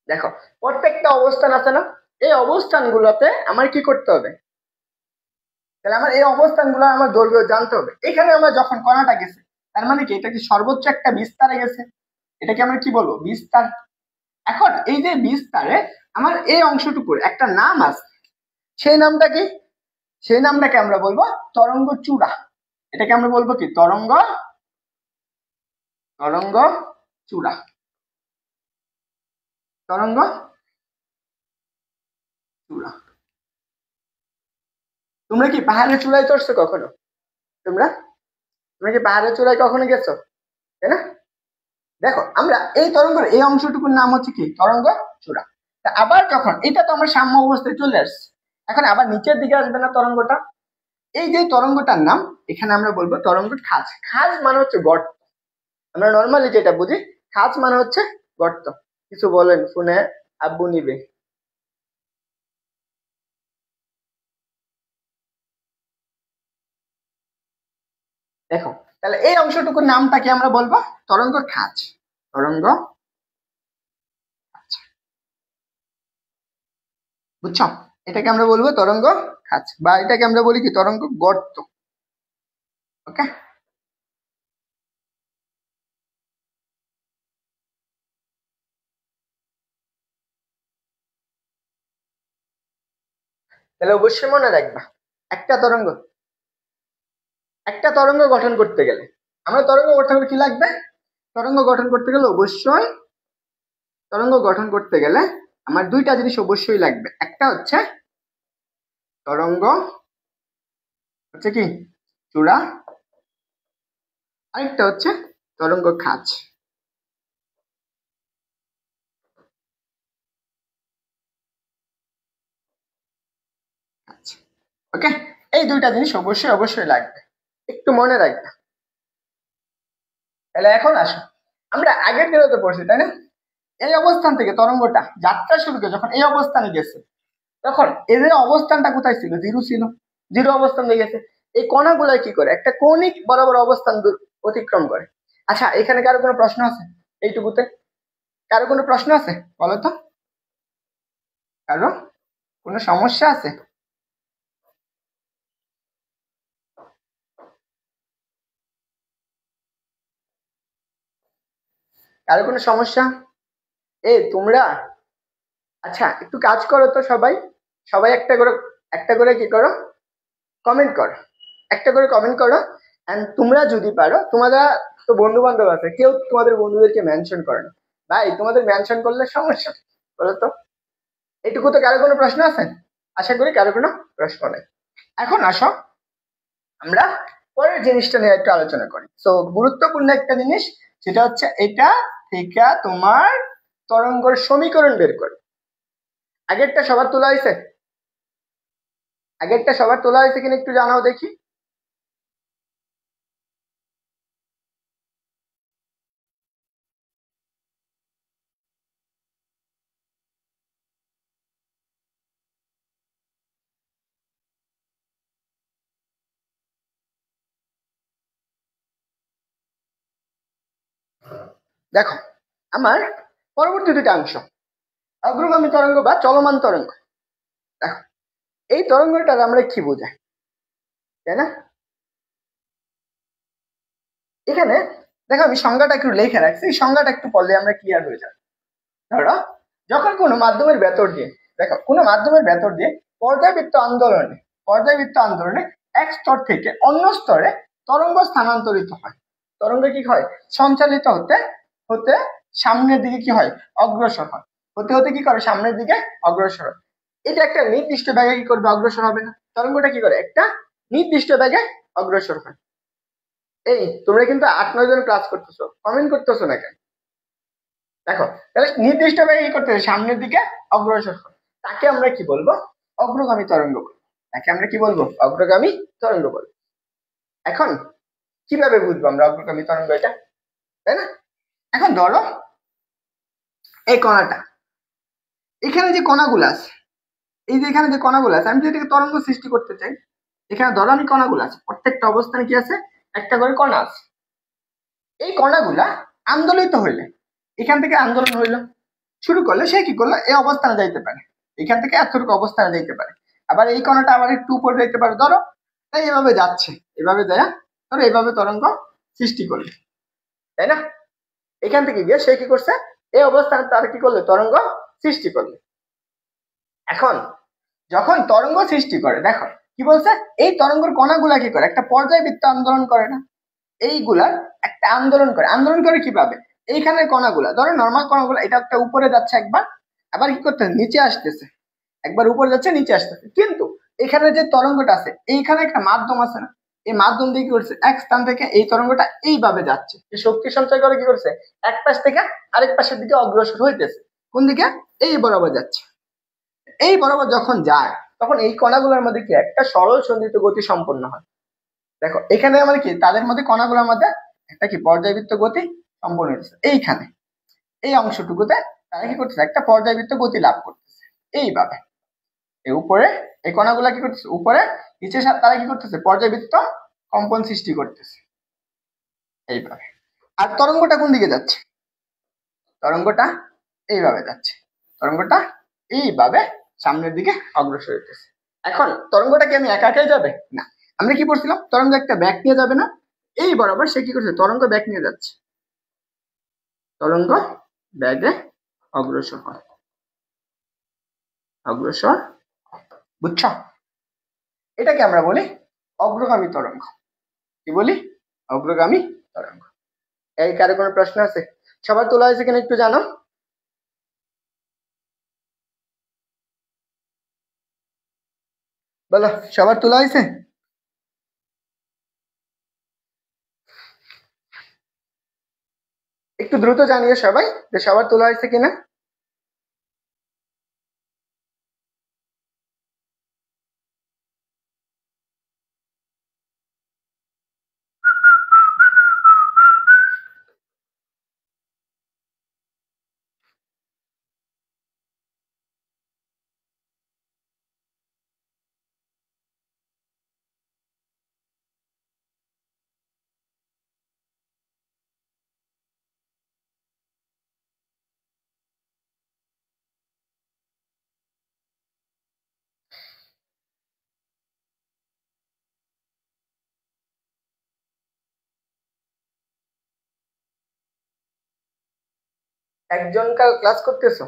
দেখো প্রত্যেকটা অবস্থান আছে না? এই অবস্থানগুলোতে আমার কি করতে হবে? তাহলে আমার এই অবস্থানগুলো আমার দৈর্ঘ্য জানতে হবে। এখানে আমরা যখন কণাটা গেছে, তার মানে কি এটা কি সর্বোচ্চ একটা বিস্তারে গেছে, এটাকে আমরা কি বলবো, বিস্তার। এখন এই যে বিস্তারে আমার এই অংশটুকুর একটা নাম আছে, সেই নামটা কি? সেই নামটাকে আমরা বলবো তরঙ্গ চূড়া। এটাকে আমরা বলবো কি, তরঙ্গ, তরঙ্গ চূড়া, তরঙ্গ চূড়া। তোমরা কি পাহাড়ের চূড়ায় চড়ছো কখনো? তোমরা তোমরা কি পাহাড়ের চূড়ায় কখনো গেছো, তাই না? দেখো, আমরা এই তরঙ্গের এই অংশটুকুর নাম হচ্ছে কি, তরঙ্গ চূড়া। তা আবার যখন এটা তো আমার সাম্য অবস্থায় চলে আসছে, এখন আবার নিচের দিকে আসবে না তরঙ্গটা? এই যে তরঙ্গটার নাম, এখানে আমরা বলবো তরঙ্গ খাঁজ। খাঁজ মানে হচ্ছে গর্ত, আমরা নর্মালি যেটা বুঝি, খাঁজ মানে হচ্ছে গর্ত। কিছু বলেন শুনে, আব্বু নিবে। দেখো, তাহলে এই অংশটুকুর নামটাকে আমরা বলবো তরঙ্গ খাঁজ, তরঙ্গ খাঁজ। বুঝছো? এটাকে আমরা বলবো তরঙ্গ খাঁজ, বা এটাকে আমরা বলি কি, তরঙ্গ গর্ত। ওকে, তাহলে অবশ্যই মনে রাখবা, একটা তরঙ্গ, একটা তরঙ্গ গঠন করতে গেলে আমরা তরঙ্গ গঠন করতে কি লাগবে? তরঙ্গ গঠন করতে গেলে অবশ্যই তরঙ্গ গঠন করতে গেলে আমার দুইটা জিনিস অবশ্যই লাগবে। একটা হচ্ছে তরঙ্গ হচ্ছে কি চূড়া, আরেকটা হচ্ছে তরঙ্গ খাঁজ। ওকে, এই দুইটা জিনিস অবশ্যই অবশ্যই লাগবে, একটু মনে রাখবে। তাহলে এখন আসো, আমরা আগের দিনে তো পড়ছি তাই না, এই অবস্থান থেকে তরঙ্গটা যাত্রা শুরু করে যখন এই অবস্থানে গেছে, তখন এদের অবস্থানটা কোথায় ছিল? জিরো ছিল, জিরো অবস্থান হয়ে গেছে। এই কণাগুলা কি করে? একটা কৌণিক বরাবর অবস্থান অতিক্রম করে। আচ্ছা, এখানে কারো কোনো প্রশ্ন আছে? এইটুকুতে কারো কোনো প্রশ্ন আছে? বলো তো, কারো কোনো সমস্যা আছে? কারো কোনো সমস্যা? তোমরা আচ্ছা একটু কাজ করো তো, সবাই সবাই একটা করে কি করো, কমেন্ট করো, একটা করে কমেন্ট করো। এন্ড তোমরা যদি পারো, তোমাদের তো বন্ধু বান্ধব আছে, কেউ তোমাদের বন্ধুদেরকে মেনশন করে না ভাই, তোমাদের মেনশন করলে সমস্যা, বলো তো। এইটুকু তো কারো কোনো প্রশ্ন আছে? আশা করি কারো কোনো প্রশ্ন নেই। এখন আসো, আমরা পরের জিনিসটা নিয়ে একটু আলোচনা করি। তো গুরুত্বপূর্ণ একটা জিনিস, সেটা হচ্ছে এটা থেকে তোমার তরঙ্গের সমীকরণ বের করে। আগেরটা সবার তোলা হয়েছে? আগেরটা সবার তোলা হয়েছে কিনা একটু জানাও দেখি। দেখো, আমার পরবর্তী দুইটা অংশ, অগ্রগামী তরঙ্গ বা চলমান তরঙ্গ। দেখো, এই তরঙ্গটা আমরা কি বোঝাই, তাই না? এখানে দেখো, আমি সংজ্ঞাটা একটু লিখে রাখছি, এই সংজ্ঞাটা একটু পড়লে আমরা ক্লিয়ার হয়ে যাবে। ধরো, যখন কোনো মাধ্যমের ভেতর দিয়ে, দেখো কোনো মাধ্যমের ভেতর দিয়ে পর্যায়বৃত্ত আন্দোলনে এক স্তর থেকে অন্য স্তরে তরঙ্গ স্থানান্তরিত হয়। তরঙ্গ কি হয়? সঞ্চালিত হতে হতে সামনের দিকে কি হয়? অগ্রসর হয়। হতে হতে কি করে? সামনের দিকে অগ্রসর হয়। এটা একটা নির্দিষ্ট বেগে কি করবে? অগ্রসর হবে না। তরঙ্গটা কি করে? একটা নির্দিষ্ট বেগে অগ্রসর হয়। তোমরা কিন্তু 8-9 জন ক্লাস করতেছো, কমেন্ট করতেছো না কেন? দেখো, তাহলে নির্দিষ্ট ভাবে কি করতে হবে? সামনের দিকে অগ্রসর হয়। তাকে আমরা কি বলবো? অগ্রগামী তরঙ্গ বলবো। তাকে আমরা কি বলবো? অগ্রগামী তরঙ্গ বলবো। এখন কিভাবে বুঝবো আমরা অগ্রগামী তরঙ্গ এটা, তাই না? এখন ধরো, এই কণাটা, এখানে যে কণাগুলো আছে, এই যে এখানে যে কণাগুলো আছে, আমি যদি এটাকে তরঙ্গ সৃষ্টি করতে চাই, এখানে ধরো আমি কণাগুলো আছে, প্রত্যেকটা অবস্থানে কি আছে? একটা করে কণা আছে। এই কণাগুলা আন্দোলিত হইলে, এখান থেকে আন্দোলন হইলো, শুরু করলে সে কি করলো? এই অবস্থানে যাইতে পারে, এখান থেকে এতটুকু অবস্থানে যাইতে পারে। আবার এই কণাটা আবার একটু উপরে যাইতে পারে, ধরো তাই এভাবে যাচ্ছে, এভাবে দেয়া, ধরো এইভাবে তরঙ্গ সৃষ্টি করলে, তাই না? এখান থেকে গিয়ে সে কি করছে? এই অবস্থানে তার কি করলে? তরঙ্গ সৃষ্টি করলে। এখন যখন তরঙ্গ সৃষ্টি করে, দেখো কি বলছে, এই তরঙ্গের কণাগুলা কি করে? একটা পর্যায়বৃত্ত আন্দোলন করে না? এইগুলার একটা আন্দোলন করে। আন্দোলন করে কিভাবে? এইখানের কণাগুলা, ধরো নর্মাল কণাগুলা, এটা একটা উপরে যাচ্ছে একবার, আবার কি করতেছে? নিচে আসতেছে, একবার উপরে যাচ্ছে, নিচে আসতেছে। কিন্তু এখানে যে তরঙ্গটা আছে, এইখানে একটা মাধ্যম আছে না? এই মাধ্যম দিয়ে কি করছে? এক স্থান থেকে এই তরঙ্গটা এইভাবে যাচ্ছে, এই শক্তি সঞ্চয় করে কি করছে? এক পাশ থেকে আরেক পাশের দিকে অগ্রসর হইতেছে। কোন দিকে? এই বরাবর যাচ্ছে। এই বরাবর যখন যায়, তখন এই কণাগুলোর মধ্যে কি একটা সরল সন্ধিত গতি সম্পন্ন হয়। দেখো এখানে আমার কি, তাদের মধ্যে কণাগুলোর মধ্যে একটা কি পর্যায়বৃত্ত গতি সম্পন্ন হচ্ছে। এইখানে এই অংশটুকুতে তারা কি করতেছে? একটা পর্যায়বৃত্ত গতি লাভ করতেছে। এইভাবে এই উপরে এই কণাগুলা কি করতেছে? উপরে নিচে তারা কি করতেছে? পর্যায়বৃত্ত কম্পন সৃষ্টি করতেছে এইভাবে। আর তরঙ্গটা কোন দিকে যাচ্ছে? তরঙ্গটা এইভাবে যাচ্ছে, তরঙ্গটা এইভাবে সামনের দিকে অগ্রসর হইতেছে। এখন তরঙ্গটা কি আমি একা একাই যাবে? না, আমরা কি পড়ছিলাম? তরঙ্গ একটা ব্যাক নিয়ে যাবে না? এই বরাবর সে কি করছে? তরঙ্গ ব্যাক নিয়ে যাচ্ছে, তরঙ্গ ব্যাগে অগ্রসর হয়, অগ্রসর, বুঝছো? এটাকে আমরা বলি অগ্রগামী তরঙ্গ। কি বলি? অগ্রগামী তরঙ্গ। এই কারো কোনো প্রশ্ন আছে? সবার তোলা হয়েছে কিনা একটু জানো? বলো, সবার তোলা হয়েছে? একটু দ্রুত জানিয়ে সবাই যে সবার তোলা হয়েছে কিনা। একজন ক্লাস করতেছো?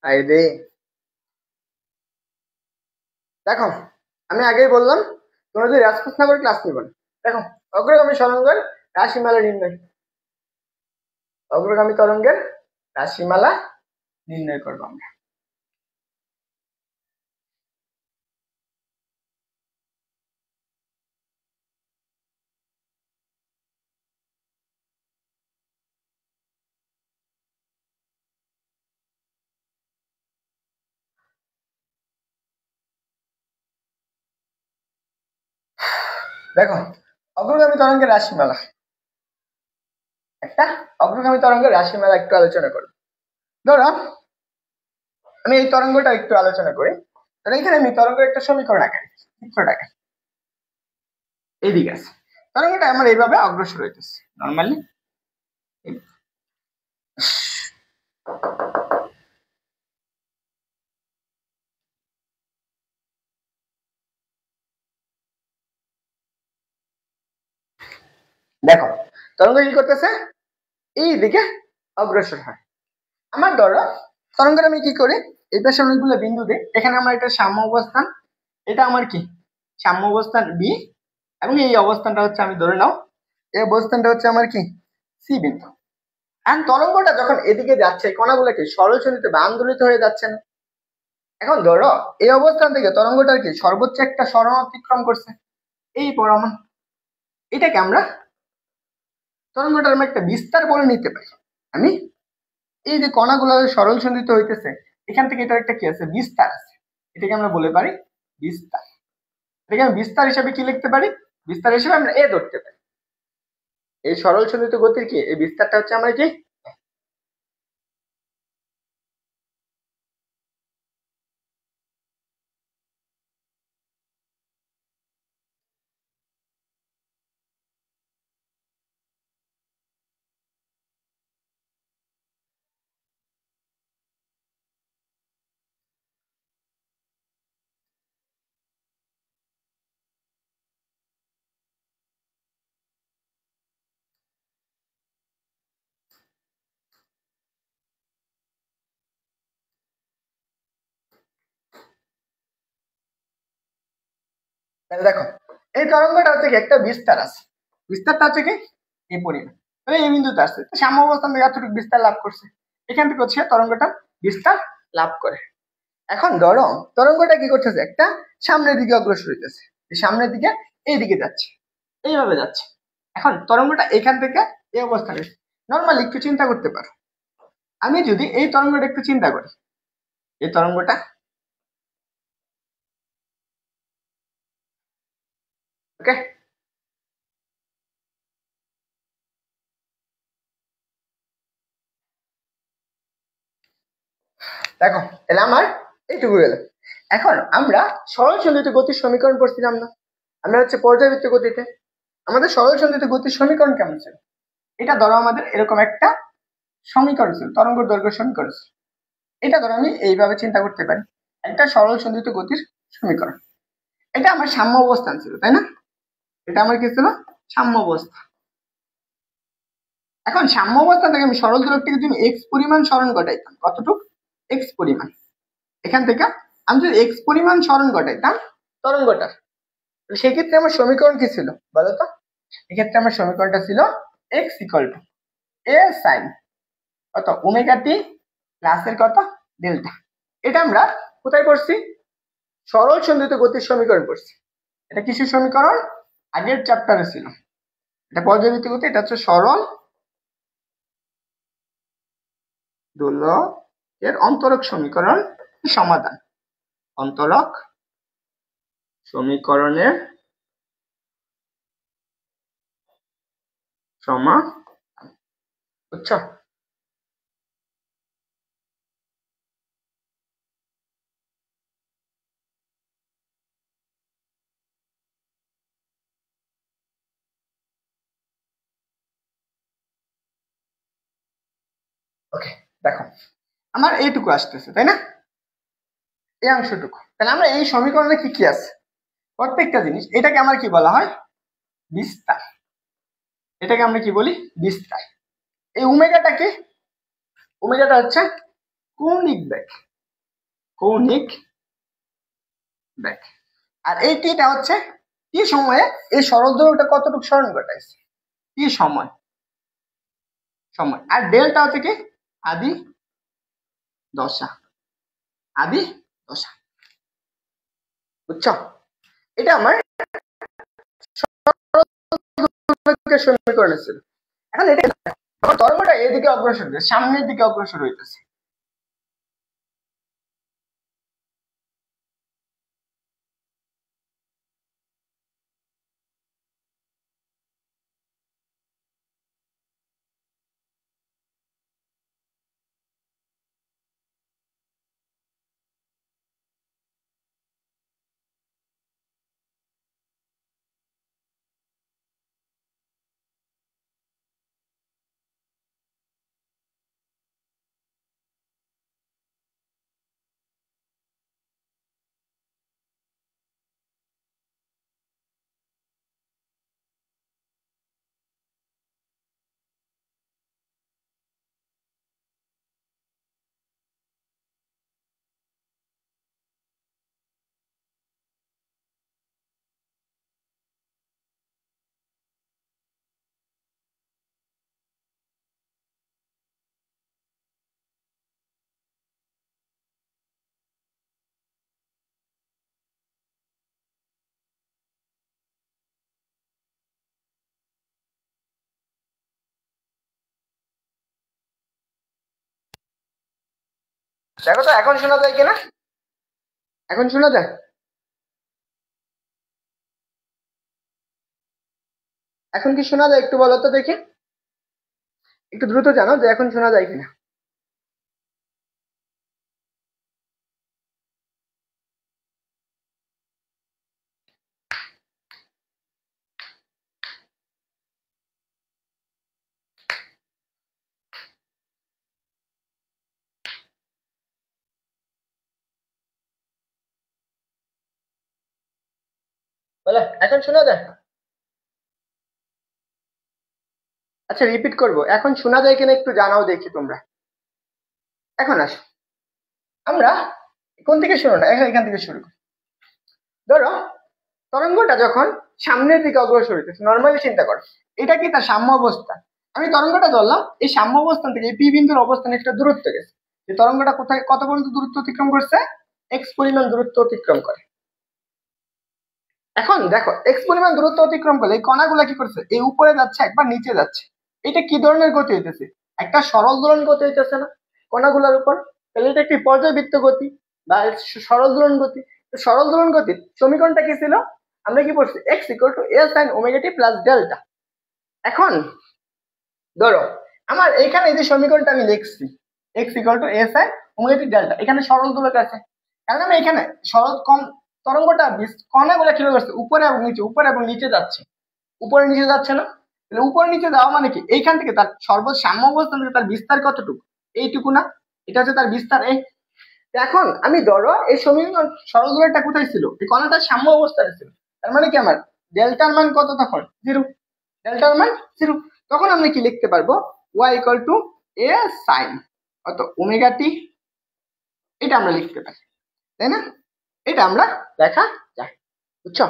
আরে দেখো, আমি আগেই বললাম তোমরা যদি রেসপন্স না করে ক্লাস নিবে না। দেখো, অগ্রগামী তরঙ্গের রাশিমালা নির্ণয়, অগ্রগামী তরঙ্গের রাশিমালা নির্ণয় করবো আমরা। দেখো, অগ্রগামী তরঙ্গের রাশিমালা, একটা অগ্রগামী তরঙ্গের রাশিমালা একটু আলোচনা করবো। ধরো আমি এই তরঙ্গটা একটু আলোচনা করি। ধরো এখানে আমি তরঙ্গের একটা সমীকরণ আঁকাই, চিত্রটা আঁকাই। এইদিকে আছে তরঙ্গটা আমার এইভাবে অগ্রসর হইতেছে নর্মালি। দেখো তরঙ্গ কি করতেছে, এই দিকে অগ্রসর হয়। আমার ধরো তরঙ্গের আমি কি করি, এই পাশে অনেকগুলো বিন্দু দিই। এখানে আমার এটা সাম্য অবস্থান, এটা আমার কি সাম্য অবস্থান বি, এবং এই অবস্থানটা হচ্ছে আমি ধরে নাও এই অবস্থানটা হচ্ছে আমার কি সি বিন্দু। এখন তরঙ্গটা যখন এদিকে যাচ্ছে কণাগুলো কি সরল সরিতে বা আন্দোলিত হয়ে যাচ্ছে না। এখন ধরো এই অবস্থান থেকে তরঙ্গটার কি সর্বোচ্চ একটা সরণ অতিক্রম করছে, এই পরমাণু। এটাকে আমরা তরঙ্গটার আমি একটা বিস্তার বলে নিতে পারি। আমি এই যে কণাগুলো সরল সন্ধিত হইতেছে, এখান থেকে এটা একটা কি আছে বিস্তার আছে, এটাকে আমরা বলে পারি বিস্তার। এটাকে আমি বিস্তার হিসেবে কি লিখতে পারি, বিস্তার হিসেবে আমরা এ ধরতে পারি। এই সরল সন্ধিত গতির কি এই বিস্তারটা হচ্ছে আমরা কি। তাহলে দেখো এই তরঙ্গটা হচ্ছে কি একটা বিস্তার আছে, বিস্তারটা হচ্ছে কি এই পরিমাণ, তাহলে এই বিন্দুতে আসছে সাম্য অবস্থান থেকে এতটুকু বিস্তার লাভ করছে, এখান থেকে হচ্ছে তরঙ্গটা বিস্তার লাভ করে। এখন ধরো তরঙ্গটা কি করতেছে একটা সামনের দিকে অগ্রসর হইতেছে, সামনের দিকে এইদিকে যাচ্ছে। এইভাবে যাচ্ছে। এখন তরঙ্গটা এখান থেকে এই অবস্থানে, নর্মালি একটু চিন্তা করতে পারো, আমি যদি এই তরঙ্গটা একটু চিন্তা করি, এই তরঙ্গটা, ওকে, দেখো তাহলে আমার এইটুকু গেল। এখন আমরা সরল সন্ধিত গতির সমীকরণ পড়ছিলাম না, আমরা হচ্ছে পর্যায়বৃত্ত গতিতে। আমাদের সরল সন্ধিত গতির সমীকরণ কেমন ছিল? এটা ধরো আমাদের এরকম একটা সমীকরণ ছিল, তরঙ্গ দৈর্ঘ্য সমীকরণ ছিল। এটা ধরো আমি এইভাবে চিন্তা করতে পারি, একটা সরল সন্ধিত গতির সমীকরণ। এটা আমার সাম্য অবস্থান ছিল, তাই না? এটা আমার কি ছিল? সাম্য অবস্থা। এখন সাম্য অবস্থান থেকে আমি সরল দোলকটিকে যদি এক্স পরিমাণ সরণ ঘটাইতাম, কতটুক? এক্স পরিমাণ। এখান থেকে আমি যদি এক্স পরিমাণ সরণ ঘটাইতাম তরঙ্গটার, সেক্ষেত্রে আমার সমীকরণ কি ছিল বলতো? এক্ষেত্রে আমার সমীকরণটা ছিল x equal to A sine কত ওমেগা টি প্লাস এর কত ডেল্টা। এটা আমরা কোথায় পড়ছি? সরল সন্ধিত গতির সমীকরণ পড়ছি। এটা কিসের সমীকরণ? আগের চ্যাপ্টারে ছিল। এটা পর্যাবৃত্ত গতি, এটা হচ্ছে সরল দোলকের অন্তরক সমীকরণ সমাধান, অন্তরক সমীকরণের সমাধান, বুঝছো? ওকে, দেখো আমার এইটুকু আসতেছে, তাই না? এই অংশটুকু। তাহলে আমরা এই সমীকরণে কি কি আছে? প্রত্যেকটা জিনিস, এটাকে আমার কি বলা হয়? বিস্তার। এটাকে আমরা কি বলি? বিস্তার। এই ওমেগাটা কি? ওমেগাটা হচ্ছে কৌণিক বেগ, কৌণিক বেগ। আর এই টিটা হচ্ছে কি সময়ে এই সরল দৈর্ঘ্যটা কতটুকু সরণ ঘটাইছে, কি সময়, সময়। আর ডেলটা হচ্ছে কি? আদি দশা, আদি দশা, বুঝছো? এটা আমার সমীকরণ ছিল। এখন এটা তরঙ্গটা এদিকে অগ্রসর হচ্ছে, সামনের দিকে অগ্রসর হইতেছে। দেখো তো এখন শোনা যায় কিনা? এখন শোনা যায়? এখন কি শোনা যায় একটু বলো তো দেখি, একটু দ্রুত জানো যে এখন শোনা যায় কিনা। বলো এখন শোনা যায়? আচ্ছা রিপিট করব, এখন শোনা যায় কিনা একটু জানাও দেখি তোমরা। এখন আসো, আমরা কোন থেকে শুরু না, এখান থেকে শুরু করি। ধরো তরঙ্গটা যখন সামনের দিকে অগ্রসর হইতেছে, নর্মালি চিন্তা করো এটা কি তার সাম্য অবস্থা। আমি তরঙ্গটা ধরলাম, এই সাম্য অবস্থান থেকে পি বিন্দুর অবস্থানে একটা দূরত্ব গেছে। এই তরঙ্গটা কোথায় কত পর্যন্ত দূরত্ব অতিক্রম করছে? এক্স পরিমাণ দূরত্ব অতিক্রম করে। এখন দেখো এক্স পরিমাণ দূরত্ব অতিক্রম করলে এই কণাগুলা কি করছে, এই উপরে যাচ্ছে একবার নিচে যাচ্ছে। এটা কি ধরনের গতি হইতেছে, একটা সরল দোলন গতি হইতেছে না কণাগুলোর উপর। তাহলে এটা একটি পর্যায়বৃত্ত গতি বা সরল দোলন গতি। সরল দোলন গতির সমীকরণটা কি ছিল, আমরা কি পড়ছি, x equal to A sine omega t plus delta. এখন ধরো আমার এখানে এই যে সমীকরণটা আমি লিখছি x equal to A sine omega t delta, এখানে সরল দোলক আছে, কারণ আমি এখানে সরল কম তরঙ্গটা কণাগুলো কিভাবে করছে, উপরে এবং নিচে, উপরে এবং নিচে যাচ্ছে, উপরে নিচে যাচ্ছে না। তাহলে উপরে নিচে যাওয়া মানে কি, এইখান থেকে তার সর্বসাম্য অবস্থান থেকে তার বিস্তার কতটুকু, এইটুকু না, এটা হচ্ছে তার বিস্তার। এই এখন আমি ধরো এই সমীকরণ সরল দোলকটা কোথায় ছিল, এই কণাটার সাম্য অবস্থায় ছিল, তার মানে কি আমার ডেল্টার মান কত, তখন জিরো, ডেল্টার মান জিরো। তখন আমরা কি লিখতে পারবো, y equal to A sine কত ওমেগা টি, এটা আমরা লিখতে পারি, তাই না? এটা আমরা লেখা যায়, বুঝছো?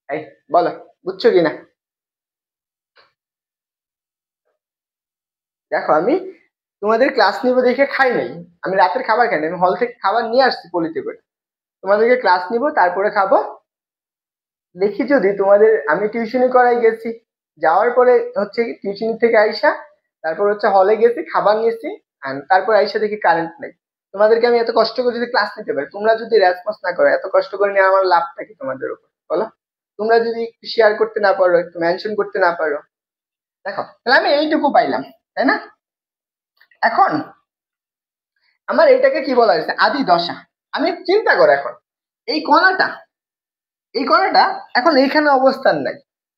এই বলো বুঝছো কিনা। দেখো আমি তোমাদের ক্লাস নিব দেখে খাই নাই, আমি রাতের খাবার খাই নাই, আমি হল থেকে খাবার নিয়ে আসছি পলিতে করে, তোমাদেরকে ক্লাস নিব তারপরে খাবো। দেখি যদি তোমাদের, আমি টিউশনি করাই গেছি, যাওয়ার পরে হচ্ছে টিউশনি থেকে আইসা তারপর হচ্ছে হলে গেছি খাবার নিয়েছি, and তারপর আইসা দেখি কারেন্ট নেই। তোমাদেরকে আমি এত কষ্ট করে যদি ক্লাস নিতে পারি, তোমরা যদি রেসপন্স না করো, এত কষ্ট করে নিয়ে আমার লাভটা কি তোমাদের উপর বলো? তোমরা যদি একটু শেয়ার করতে না পারো, একটু মেনশন করতে না পারো, দেখো তাহলে আমি এইটুকু পাইলাম, তাই না? এখন আমার এইটাকে কি বলা হয়েছে, আদি দশা। আমি চিন্তা করো এখন এই কণাটা, এই কণাটা এখন এইখানে অবস্থান নাই,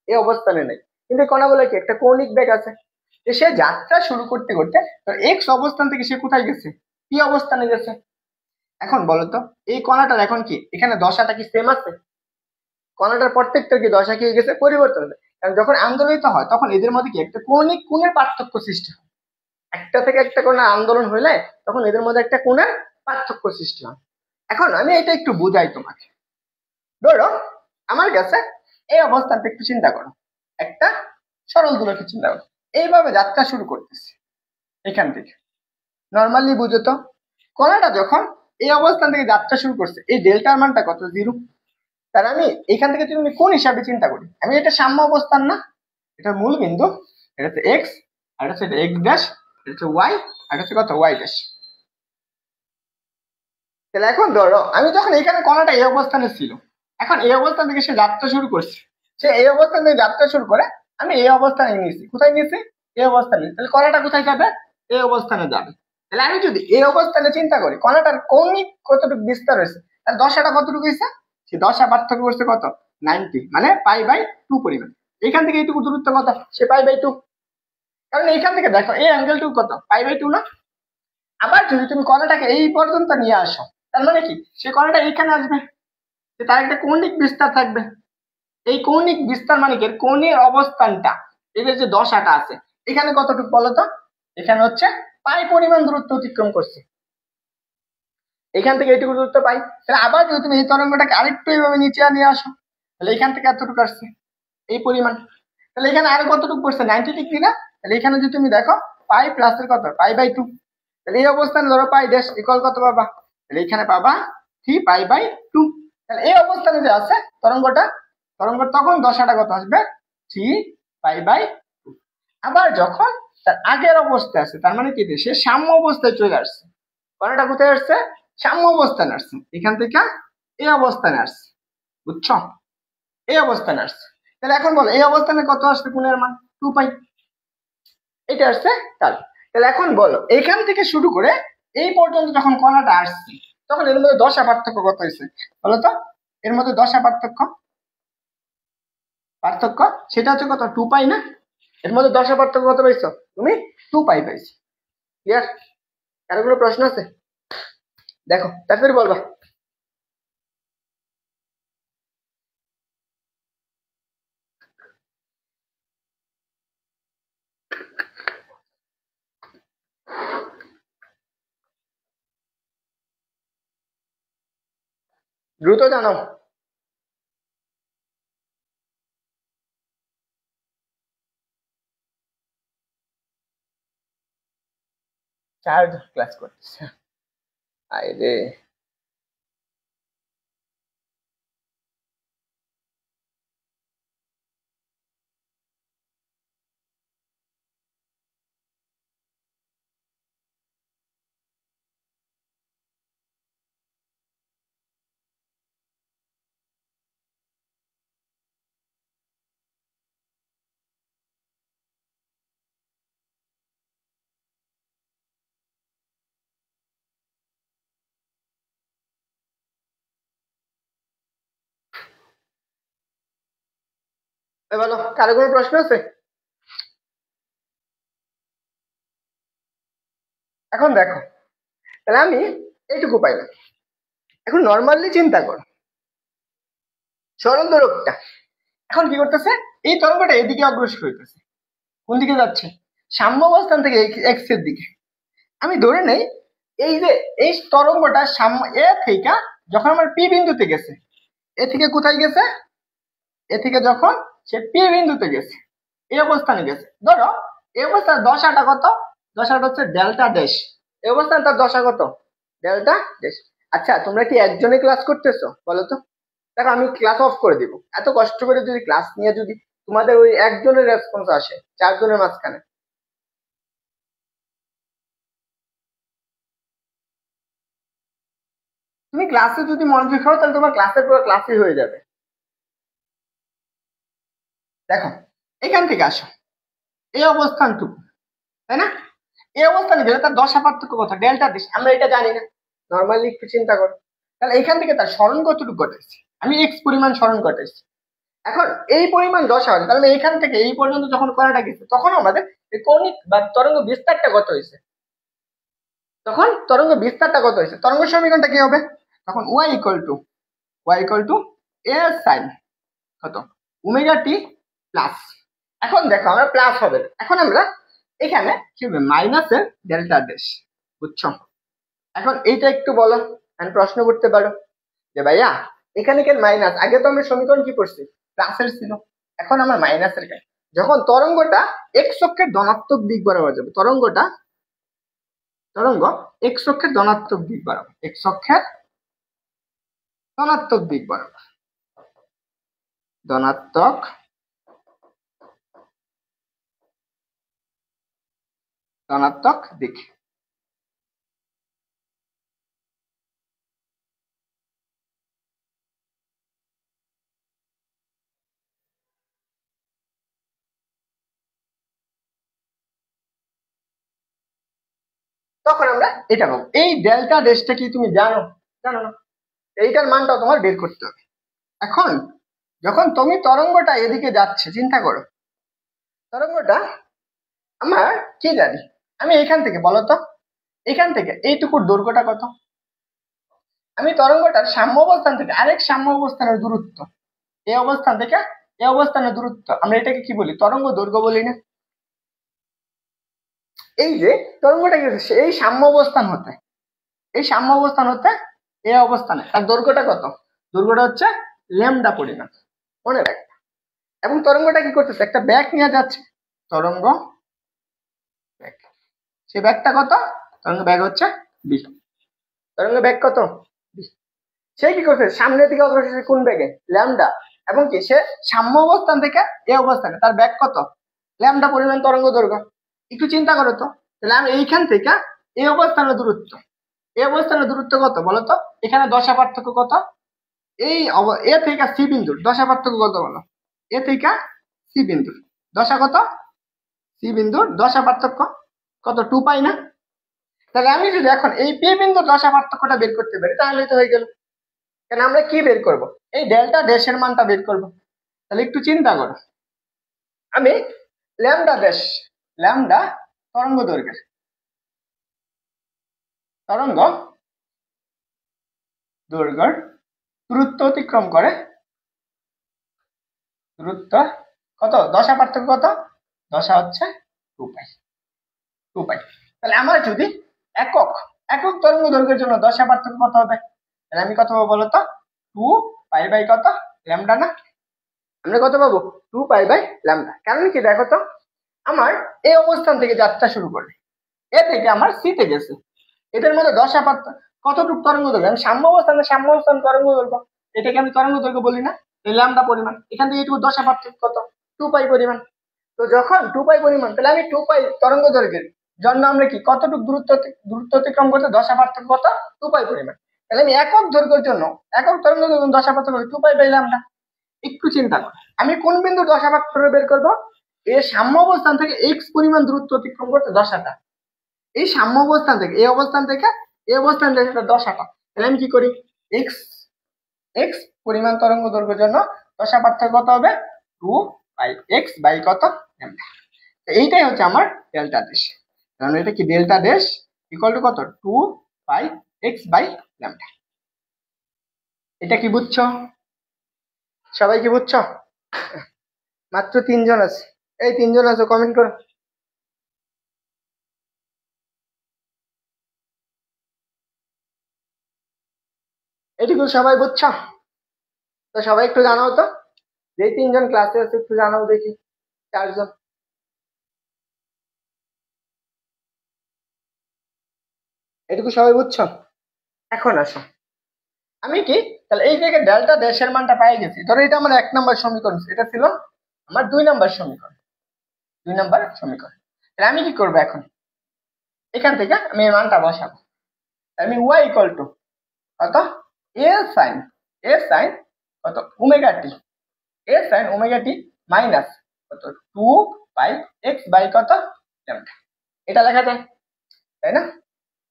এই অবস্থানে নেই, কিন্তু এই কণাগুলো কি একটা কৌণিক বেগ আছে, যে সে যাত্রা শুরু করতে করতে এক্স অবস্থান থেকে সে কোথায় গেছে, পি অবস্থানে গেছে। এখন বলতো এই কণাটার এখন কি এখানে দশাটা কি সেম আছে, কণাটার প্রত্যেকটা কি দশা কি হয়ে গেছে, পরিবর্তন হয়েছে। কারণ যখন আন্দোলিত হয় তখন এদের মধ্যে কি একটা কৌণিক কোণের পার্থক্য সৃষ্টি হয়, একটা থেকে একটা কোণের আন্দোলন হইলে তখন এদের মধ্যে একটা কোণের পার্থক্য সৃষ্টি হয়। এখন আমি এটা একটু বুঝাই তোমাকে। ধরো আমার কাছে এই অবস্থানটা একটু চিন্তা করো, একটা সরল দূরত্ব চিন্তা করো, এইভাবে যাত্রা শুরু করতেছে এখান থেকে, নর্মালি বুঝো তো, কণাটা যখন এই অবস্থান থেকে যাত্রা শুরু করছে, এই ডেল্টার মানটা কত, জিরো। তার আমি এখান থেকে যদি আমি কোন হিসাবে চিন্তা করি, আমি এটা সাম্য অবস্থান না, এটা মূল বিন্দু, এটা হচ্ছে এক্স, আর এটা হচ্ছে এক্স ড্যাশ, এটা হচ্ছে ওয়াই, আর এটা হচ্ছে কত, ওয়াই ড্যাশ। তাহলে এখন ধরো আমি যখন এখানে কণাটা এই অবস্থানে ছিল, এখন এই অবস্থান থেকে সে যাত্রা শুরু করছে, সে এই অবস্থান থেকে যাত্রা শুরু করে, আমি এই অবস্থানে নিয়েছি, কোথায় নিয়েছি, এই অবস্থানে, তাহলে কণাটা কোথায় যাবে, এই অবস্থানে যাবে। তাহলে আমি যদি এই অবস্থানে চিন্তা করি কণাটার কৌণিক কতটুকু বিস্তার হয়েছে, তার দশাটা কতটুকু হয়েছে, সে দশা পার্থক্য করছে কত, 90, মানে পাই বাই 2 পরিমাণ। এখান থেকে এইটুকু দূরত্ব কত, সে পাই বাই 2, কারণ এখান থেকে দেখো এই অ্যাঙ্গেলটুকু কত, পাই বাই 2 না। আবার যদি তুমি কণাটাকে এই পর্যন্ত নিয়ে আসো, তার মানে কি সে কণাটা এইখানে আসবে, তার একটা কৌণিক বিস্তার থাকবে। এই কৌণিক বিস্তার মানে কি, কোণের অবস্থানটা, এদের যে দশাটা আছে এখানে কতটুকু বলতো, এখানে হচ্ছে পাই পরিমাণ দূরত্ব অতিক্রম করছে, এখান থেকে এইটুকু দূরত্ব পাই। তাহলে আবার যদি তুমি এই তরঙ্গটাকে আরেকটু এইভাবে নিচে নিয়ে আসো, তাহলে এখান থেকে এতটুকু আসছে এই পরিমাণ, তাহলে এখানে আরো কতটুকু পড়ছে, 90 ডিগ্রি না। তাহলে এখানে যদি তুমি দেখো পাই প্লাস এর কত, পাই বাই 2, তাহলে এই অবস্থানে ধরো পাই ড্যাশ ইকুয়াল কত পাবা, তাহলে এখানে পাবা 3 পাই বাই 2। তাহলে এই অবস্থানে যে আছে তরঙ্গটা, তরঙ্গ তখন দশাটা কত আসবে, 3 পাই বাই 2। আবার যখন তার আগের অবস্থায় আছে, তার মানে কি সে সাম্য অবস্থায় চলে আসছে, কণাটা কোথায় আসছে, সাম্য অবস্থানে আসছে, এখান থেকে এই অবস্থানে আসছে, বুঝছো, এই অবস্থানে আসছে। তাহলে এখন বলো এই অবস্থানে কত আসছে কোণের মান, 2 পাই, এটা আসছে তাহলে। তাহলে এখন বলো এইখান থেকে শুরু করে এই পর্যন্ত যখন কণাটা আসছে, তখন এর মধ্যে দশা পার্থক্য কত হয়েছে বলো তো, এর মধ্যে দশা পার্থক্য, পার্থক্য সেটা হচ্ছে কত, 2 পাই না। এর মধ্যে দশা পার্থক্য কত পাইছো তুমি, 2 পাই পাইছো। ক্লিয়ার? কারো কোনো প্রশ্ন আছে? দেখো তারপরে বলবা। দ্রুত জানাও। চারজন ক্লাস করতেছে, আরে বলো, কারো কোনো প্রশ্ন আছে? এখন দেখো, তাহলে আমি এইটুকু পাইলাম। এখন নর্মালি চিন্তা করো, সরল দোলকটা এখন কি করতেছে, এই তরঙ্গটা এদিকে অগ্রসর হইতেছে। কোন দিকে যাচ্ছে? সাম্য অবস্থান থেকে এক্স এর দিকে। আমি ধরে নেই এই যে এই তরঙ্গটা সাম্য এ থেকে যখন আমার পি বিন্দুতে গেছে, এ থেকে কোথায় গেছে, এ থেকে যখন সে পি বিন্দুতে গেছে, এই অবস্থানে গেছে। ধরো এই অবস্থার দশাটা কত? দশাটা হচ্ছে ডেল্টা ড্যাশ। এই অবস্থানে তার দশা কত? Delta dash. আচ্ছা, তোমরা কি একজনে ক্লাস করতেছো বলো তো? দেখো, আমি ক্লাস অফ করে দিব। এত কষ্ট করে যদি ক্লাস নিয়ে যদি তোমাদের ওই একজনের রেসপন্স আসে চারজনের মাঝখানে, তুমি ক্লাসে যদি মনোযোগ খাও তাহলে তোমার ক্লাসের পুরো ক্লাসই হয়ে যাবে। দেখো, এখান থেকে আসো, এই অবস্থানটুকু, তাই না? এই অবস্থানে গেলে তার দশা পার্থক্য কত? ডেল্টা দিস, আমরা এটা জানি না। নর্মালি একটু চিন্তা করো, তাহলে এখান থেকে তার স্মরণ কতটুকু ঘটাইছি? আমি এক্স পরিমাণ স্মরণ ঘটাইছি। এখন এই পরিমাণ দশা হলে তাহলে এইখান থেকে এই পর্যন্ত যখন করাটা গেছে তখন আমাদের এই কৌণিক বা তরঙ্গ বিস্তারটা কত হয়েছে? তখন তরঙ্গ বিস্তারটা কত হয়েছে? তরঙ্গ সমীকরণটা কি হবে তখন? y equal to A sine কত? Omega t plus. এখন দেখো, আমরা প্লাস হবে না, এখন আমরা এখানে কি হবে? মাইনাসের ডেল্টা ড্যাশ। বুঝছো? এখন এইটা একটু বলো, আমি প্রশ্ন করতে পারো যে ভাইয়া এখানে কেন মাইনাস? আগে তো আমরা সমীকরণ কি করছি? প্লাসের ছিল, এখন আমার মাইনাসের কেন? যখন তরঙ্গটা এক্স অক্ষের ধনাত্মক দিক বরাবর যাবে, তরঙ্গ এক্স অক্ষের ধনাত্মক দিক বরাবর, এক্স অক্ষের ধনাত্মক দিক বরাবর, ধনাত্মক ধনাত্মক দিক। তখন আমরা এটা পাবো। এই ডেল্টা ড্যাশটা কি তুমি জানো? জানো না। এইটার মানটা তোমার বের করতে হবে। এখন যখন তুমি তরঙ্গটা এদিকে যাচ্ছে, চিন্তা করো, তরঙ্গটা আমার কি জানি, আমি এখান থেকে বলো তো, এখান থেকে এইটুকুর দৈর্ঘ্যটা কত? আমি তরঙ্গটার সাম্য অবস্থান থেকে আরেক সাম্য অবস্থানের দূরত্ব, এই অবস্থান থেকে এই অবস্থানের দূরত্ব, আমরা এটাকে কি বলি? তরঙ্গ দৈর্ঘ্য বলি না? এই যে তরঙ্গটা কি হচ্ছে, এই সাম্য অবস্থান হতে, এই সাম্য অবস্থান হতে এই অবস্থানে তার দৈর্ঘ্যটা কত? দৈর্ঘ্যটা হচ্ছে ল্যামডা পরিমাণ, মনে রাখ। এবং তরঙ্গটা কি করতেছে? একটা ব্যাক নিয়ে যাচ্ছে, তরঙ্গ ব্যাক। সে ব্যাকটা কত? তরঙ্গ ব্যাক হচ্ছে বি। তরঙ্গ ব্যাক কত? বি। সে কি করছে? সামনের দিকে অগ্রসর, কোন ব্যাগে? ল্যামডা। এবং কি সে সাম্য অবস্থান থেকে এই অবস্থানে তার ব্যাক কত? ল্যামডা পরিমাণ তরঙ্গ দৈর্ঘ্য। একটু চিন্তা করো তো, তাহলে আমি এইখান থেকে এই অবস্থানের দূরত্ব, এই অবস্থানের দূরত্ব কত বলতো? এখানে দশা পার্থক্য কত? এই এ থেকে সি বিন্দুর দশা পার্থক্য কত বলো? এ থেকে সি বিন্দুর দশা কত? সি বিন্দুর দশা পার্থক্য কত? 2 পাই না? তাহলে আমি যদি এখন এই পি বিন্দুর দশা পার্থক্যটা বের করতে পারি তাহলে তো হয়ে গেল। কেন আমরা কি বের করব? এই ডেল্টা ড্যাশের মানটা বের করব। তাহলে একটু চিন্তা করো, আমি ল্যামডা ড্যাশ, ল্যামডা তরঙ্গ দৈর্ঘ্যের, তরঙ্গ দৈর্ঘ্যের দূরত্ব অতিক্রম করে, দূরত্ব কত? দশা পার্থক্য কত? দশা হচ্ছে 2 পাই, 2 পাই। তাহলে আমার যদি একক একক তরঙ্গ দৈর্ঘ্যের জন্য দশা পার্থক্য কত হবে? তাহলে আমি কত পাবো বলতো? 2 পাই বাই কত? ল্যামডা না? আমরা কত পাবো? 2 পাই বাই ল্যামডা। কারণ কি দেখো তো, আমার এই অবস্থান থেকে যাত্রা শুরু করে এ থেকে আমার সি তে গেছে, এদের মধ্যে দশা পার্থক্য কতটুকু তরঙ্গ দৈর্ঘ্য? আমি সাম্য অবস্থান তরঙ্গ দৈর্ঘ্য, এটাকে আমি তরঙ্গ দৈর্ঘ্য বলি না? এই ল্যামডা পরিমাণ, এখান থেকে এইটুকু দশা পার্থক্য কত? 2 পাই পরিমাণ। তো যখন 2 পাই পরিমাণ, তাহলে আমি 2 পাই তরঙ্গ দৈর্ঘ্যের জন্য আমরা কি কতটুকু দূরত্ব অতিক্রম করতে? দশা পার্থক্য কত? 2 পাই পরিমাণ। তাহলে আমি একক দৈর্ঘ্যের জন্য, একক তরঙ্গ দৈর্ঘ্য দশা পার্থক্য 2 পাই বাই ল্যামডা। একটু চিন্তা কর, আমি কোন বিন্দুর দশা পার্থক্য বের করবো? এই সাম্য অবস্থান থেকে এক্স পরিমাণ দূরত্ব অতিক্রম করতে দশাটা, এই সাম্য অবস্থান থেকে এই অবস্থান থেকে এই অবস্থান থেকে দশাটা। তাহলে আমি কি করি? এক্স এক্স পরিমাণ তরঙ্গ দৈর্ঘ্যের জন্য দশা পার্থক্য কত হবে? পাই এক্স বাই কত ল্যামডা। এইটাই হচ্ছে আমার ডেল্টা ড্যাশ, কারণ এটা কি ডেল্টা ড্যাশ ইকুয়াল টু কত 2 পাই এক্স বাই ল্যামডা। এটা কি বুঝছো? সবাই কি বুঝছো? মাত্র 3 জন আছে, এই 3 জন আছে কমেন্ট করো। এটুকু সবাই বুঝছো? তো সবাই একটু জানাও তো, যে 3 জন ক্লাসে আছে একটু জানাও দেখি। 4 জন, এটুকু সবাই বুঝছো? এখন আসো, আমি কি তাহলে এই জায়গায় ডেল্টা ড্যাশের মানটা পাই গেছি। ধরো এটা আমার 1 নম্বর সমীকরণ, এটা ছিল আমার 2 নম্বর সমীকরণ। 2 নম্বর সমীকরণ, তাহলে আমি কি করবো এখন, এখান থেকে আমি এই মানটা বসাবো। আমি ওয়াই ইকুয়াল টু কত এ সাইন কত ওমেগা টি, এ সাইন ওমেগা টি মাইনাস কত 2 পাই এক্স বাই কত ল্যামডা। এটা লেখা যায় তাই না?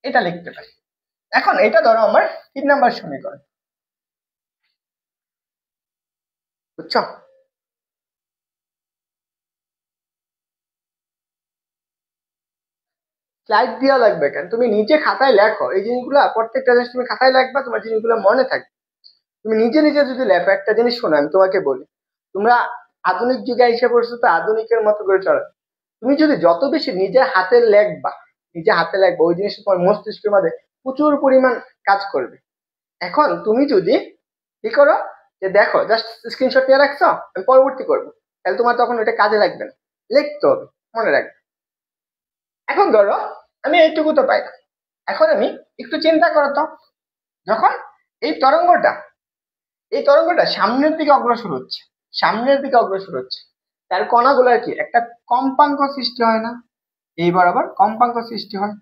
এটা লিখতে পারি। এখন এটা ধরো আমার 3 নম্বর সমীকরণ, বুঝছো? স্লাইড দেওয়া লাগবে কেন, তুমি নিজে খাতায় লেখো এই জিনিসগুলো, প্রত্যেকটা জিনিস তুমি খাতায় লিখবা, তোমার জিনিসগুলো মনে থাকবে। তুমি নিজে নিজে যদি লেখো, একটা জিনিস শোনো আমি তোমাকে বলি, তোমরা আধুনিক যুগে এসে পড়ছো তো আধুনিকের মতো করে চলো। তুমি যদি যত বেশি নিজে হাতে লেখবা, নিজে হাতে লেখবা, ওই জিনিসটা তোমার মস্তিষ্কের মধ্যে প্রচুর পরিমাণ কাজ করবে। এখন তুমি যদি কি করো, যে দেখো জাস্ট স্ক্রিনশট নিয়ে রাখছো, আমি পরবর্তী করবো, তাহলে তোমার তখন ওইটা কাজে লাগবে না, লিখতে হবে, মনে রাখবে। এখন ধরো আমি এইটুকু তো পাই না, এখন আমি একটু চিন্তা করো তো, যখন এই তরঙ্গটা এই তরঙ্গটা সামনের দিকে অগ্রসর হচ্ছে, সামনের দিকে অগ্রসর হচ্ছে, তার কণাগুলোর কি একটা কম্পাঙ্ক সৃষ্টি হয় না? এই বরাবর কম্পাঙ্ক সৃষ্টি হয়,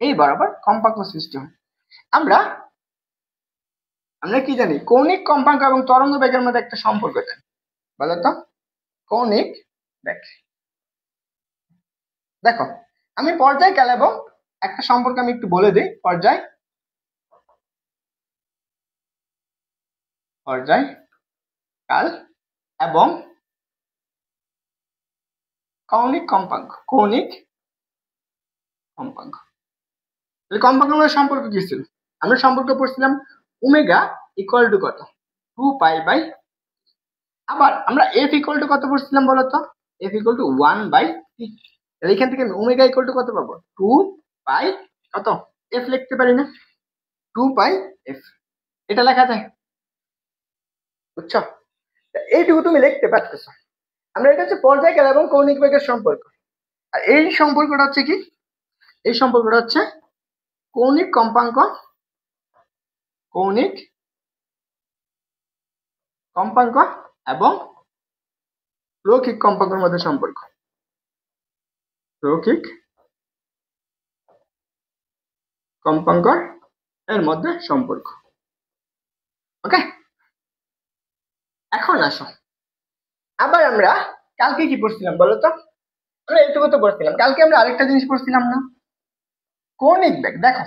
এই বরাবর কম্পাঙ্ক সৃষ্টি হয়। আমরা আমরা কি জানি, কৌণিক কম্পাঙ্ক এবং তরঙ্গ বেগের মধ্যে একটা সম্পর্ক জানি, বলো তো? কৌণিক বেগ, দেখো আমি পর্যায় কাল এবং একটা সম্পর্ক আমি একটু বলে দিই। পর্যায় পর্যায় কাল এবং কৌণিক কম্পাঙ্ক, কৌণিক কম্পাঙ্ক। কম্পাঙ্কের সম্পর্ক কি ছিল? আমরা সম্পর্ক পড়ছিলাম ওমেগা ইকুয়াল টু কত 2 পাই বাই, আবার আমরা এফ ইকুয়াল টু কত পড়ছিলাম বলতো? F equal two 1/t। তাহলে এখান থেকে আমি ওমেগা ইকুয়াল টু কত পাবো 2 পাই কত এফ লিখতে পারি না? 2 পাই এফ, এটা লেখা যায়, বুঝছো? এইটুকু তুমি লিখতে পারতেছো। আমরা এটা হচ্ছে পর্যায়কাল এবং কৌণিক বেগের সম্পর্ক। আর এই সম্পর্কটা হচ্ছে কি, এই সম্পর্কটা হচ্ছে কৌণিক কম্পাঙ্ক, কৌণিক কম্পাঙ্ক এবং রৈখিক কম্পাঙ্কের মধ্যে সম্পর্ক, রৈখিক কম্পাঙ্ক এর মধ্যে সম্পর্ক। ওকে, এখন আসো, আবার আমরা কালকে কি পড়ছিলাম বলতো? আমরা এইটুকু তো পড়ছিলাম, কালকে আমরা আরেকটা জিনিস পড়ছিলাম না, কৌণিক বেগ। দেখো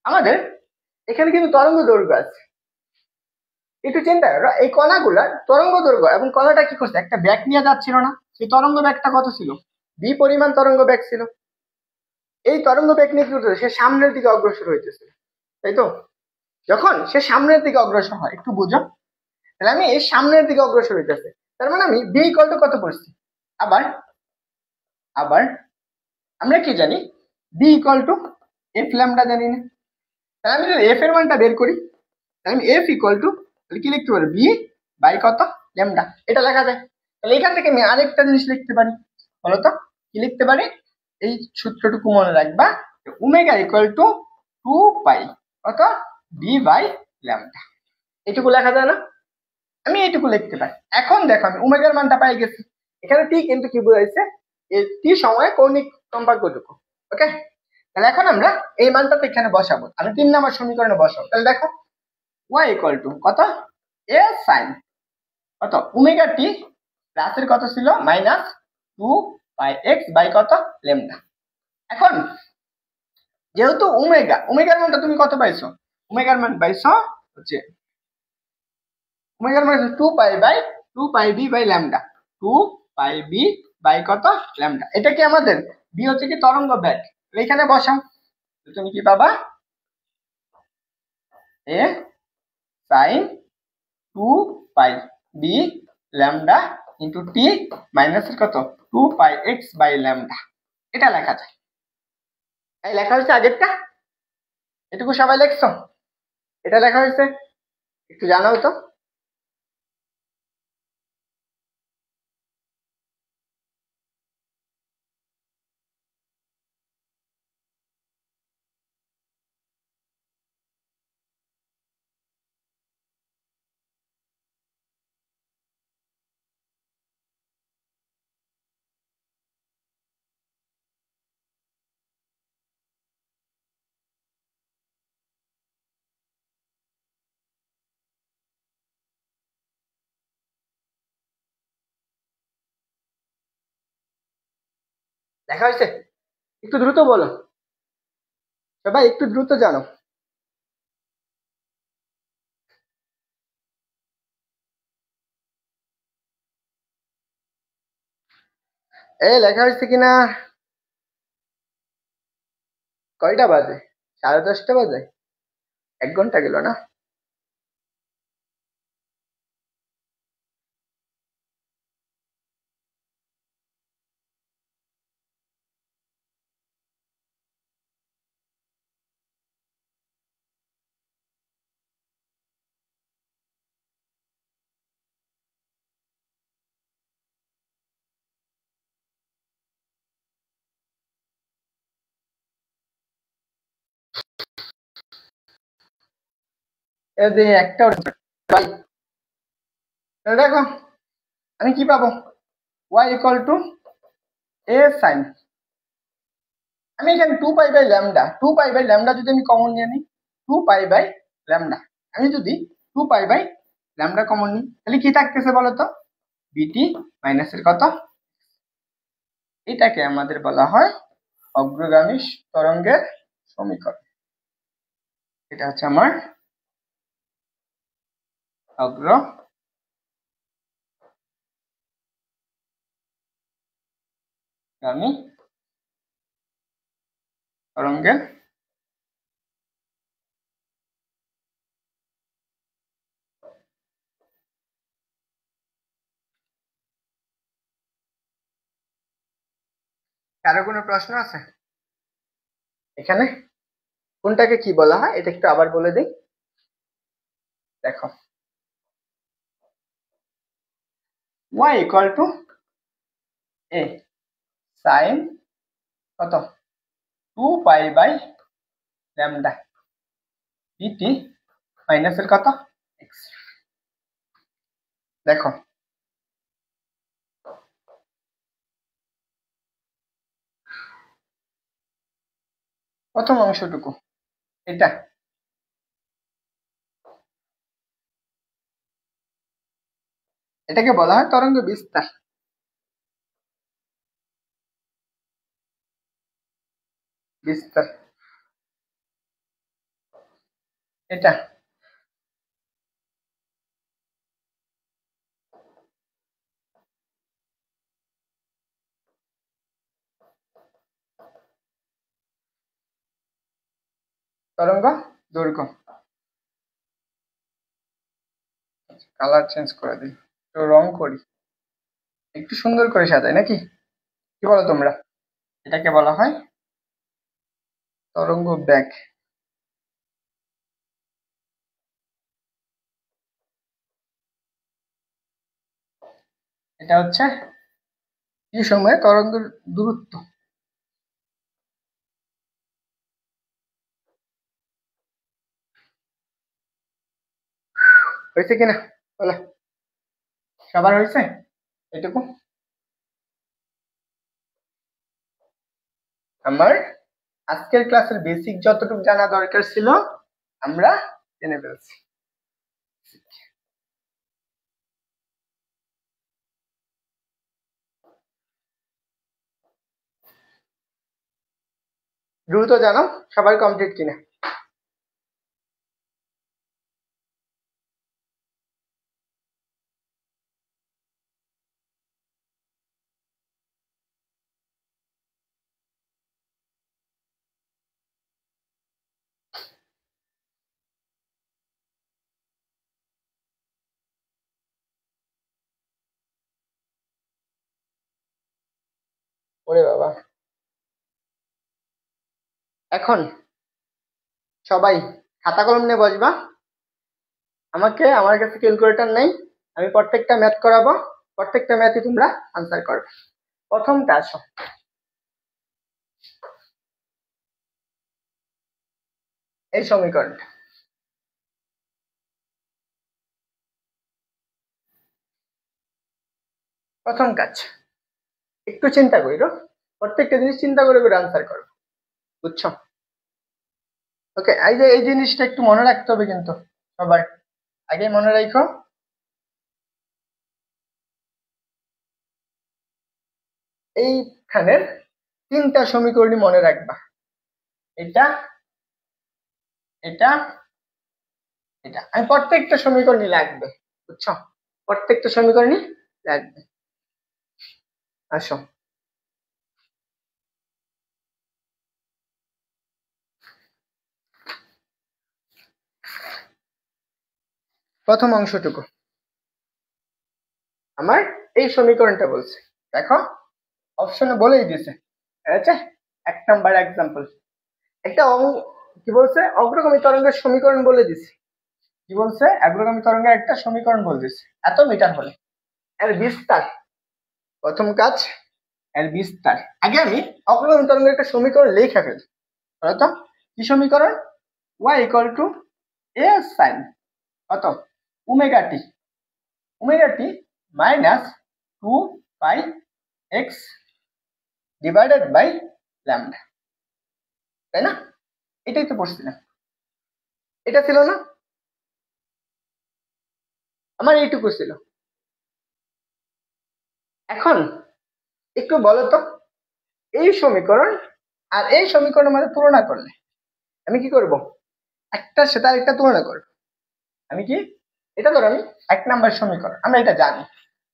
আমাদের এখানে কিন্তু তরঙ্গ দৈর্ঘ্য আছে, একটু চিন্তা করো, এই কণাগুলার তরঙ্গ দৈর্ঘ্য এবং কণাটা কি করছে, একটা বেগ নিয়ে যাচ্ছিল না? সেই তরঙ্গ বেগটা কত ছিল? বি পরিমাণ তরঙ্গ বেগ ছিল। এই তরঙ্গ বেগ নিয়ে কি করতেছে, সে সামনের দিকে অগ্রসর হইতেছে, তাই তো? যখন সে সামনের দিকে অগ্রসর হয়, একটু বুঝো, তাহলে আমি এই সামনের দিকে অগ্রসর হইতেছে, তার মানে আমি বি ইকুয়াল টু কত পড়ছি? আবার আবার আমরা কি জানি, B equal to F lambda জানি না? তাহলে আমি যদি এফ এর মানটা বের করি, তাহলে আমি এফ ইকুয়াল টু কি লিখতে পারি, বি বাই কত ল্যামডা, এটা লেখা যায়। তাহলে এখান থেকে আমি আরেকটা জিনিস লিখতে পারি, বলতো কি লিখতে পারি? এই সূত্রটুকু মনে রাখবা, ওমেগা ইকুয়াল টু 2 পাই কত বি বাই ল্যামডা, এইটুকু লেখা যায় না? আমি এইটুকু লিখতে পারি। এখন দেখো আমি ওমেগার মানটা পাই গেছি, এখানে টি কিন্তু কি বোঝাইছে, এই টি সময় কৌণিক কম্পাঙ্কটুকু। ওকে, তাহলে এখন আমরা এই মানটা তো এখানে বসাবো, আমি 3 নম্বর সমীকরণে বসাবো। তাহলে দেখো ওয়াই ইকুয়াল টু কত এ সাইন কত ওমেগা টি প্লাসের কত ছিল মাইনাস 2 পাই এক্স বাই কত ল্যামডা। এখন যেহেতু ওমেগার মানটা তুমি কত পাইছো, ওমেগার মান পাইছো হচ্ছে ওমেগার মান 2 pi B by lambda, 2πb by কত ল্যামডা। এটা কি আমাদের বি হচ্ছে কি তরঙ্গ বেগ, এখানে বসাও, তুমি কি পাবা এ sign 2π B lambda into T মাইনাসের কত 2πx বাই ল্যামডা। এটা লেখা যায়, এই লেখা হয়েছে আগেরটা, এটুকু সবাই লেখছো, এটা লেখা হয়েছে, একটু জানাও তো। লেখা হয়েছে, একটু দ্রুত বলো, সবাই একটু দ্রুত জানো। এই লেখা হয়েছে কিনা? কয়টা বাজে? 10:30 বাজে, 1 ঘন্টা গেল না? এই যে একটা ভাই, দেখো আমি কি পাবো, y equal to A sine, আমি এখানে 2π/λ যদি আমি কমন নিয়ে নিই, 2π/λ, আমি যদি 2π/λ কমন নিই তাহলে কি থাকতেছে বলো তো, বিটি মাইনাসের কত, এটাকে আমাদের বলা হয় অগ্রগামী তরঙ্গের সমীকরণ। এটা হচ্ছে আমার অগ্রগামী তরঙ্গের কারো কোনো প্রশ্ন আছে এখানে? কোনটাকে কি বলা হয় এটা একটু আবার বলে দিই, দেখো y equal to A sine কত 2π/λ বিটি মাইনাসের কত এক্স। দেখো প্রথম অংশটুকু এটা, এটাকে বলা হয় তরঙ্গ বিস্তার, বিস্তার এটা তরঙ্গ দৈর্ঘ্য। কালার চেঞ্জ করে দিই, একটু রং করি, একটু সুন্দর করে সাজাই নাকি, কি বলো তোমরা? এটাকে বলা হয় তরঙ্গ বেগ। এটা হচ্ছে এই সময়ে তরঙ্গের দূরত্ব। হয়েছে কিনা বলো, সবার হয়েছে এটুকু? আমার আজকের ক্লাসের বেসিক যতটুকু জানা দরকার ছিল আমরা জেনে ফেলছি। দ্রুত জানাও সবার কমপ্লিট কিনা। ওরে বাবা। এখন সবাই খাতা কলম নিয়ে বসবা। আমার কাছে ক্যালকুলেটর নেই, আমি প্রত্যেকটা ম্যাথ করাবো, প্রত্যেকটা ম্যাথই তোমরা আনসার করবে। প্রথমটা আসো, এই সমীকরণটা। প্রথম কাজ, একটু চিন্তা করো, প্রত্যেকটা জিনিস চিন্তা করে করে আনসার করো, বুঝছো? ওকে, এই জিনিসটা একটু মনে রাখতে হবে কিন্তু সবার, আগে মনে রাখো। এইখানের তিনটা সমীকরণই মনে রাখবা, এটা এটা এটা। আমি প্রত্যেকটা সমীকরণই লাগবে, বুঝছো? প্রত্যেকটা সমীকরণই লাগবে। আসো, প্রথম অংশটুকু আমার এই সমীকরণটা বলছে, দেখো অপশনে বলেই দিছে, আচ্ছা 1 নাম্বার এক্সাম্পল। একটা কি বলছে, অগ্রগামী তরঙ্গের সমীকরণ বলে দিছে। কি বলছে, অগ্রগামী তরঙ্গের একটা সমীকরণ বলে দিছে, এত মিটার হলে। এর বিস্তার, প্রথম কাজ এর বিস্তার। আগে আমি অগ্রগামী তরঙ্গের একটা সমীকরণ লিখে ফেলি। তো কি সমীকরণ? y equal to a sin কত omega T minus 2 pi x divided by lambda, তাই না? এটাই তো পড়ছিলাম, এটা ছিল না? আমার এইটুকু ছিল। এখন একটু বলো তো, এই সমীকরণ আর এই সমীকরণের মধ্যে তুলনা করলে আমি কি করব? একটার সাথে আরেকটা তুলনা করব। আমি কি, এটা ধরো আমি 1 নাম্বার সমীকরণ, আমরা এটা জানি।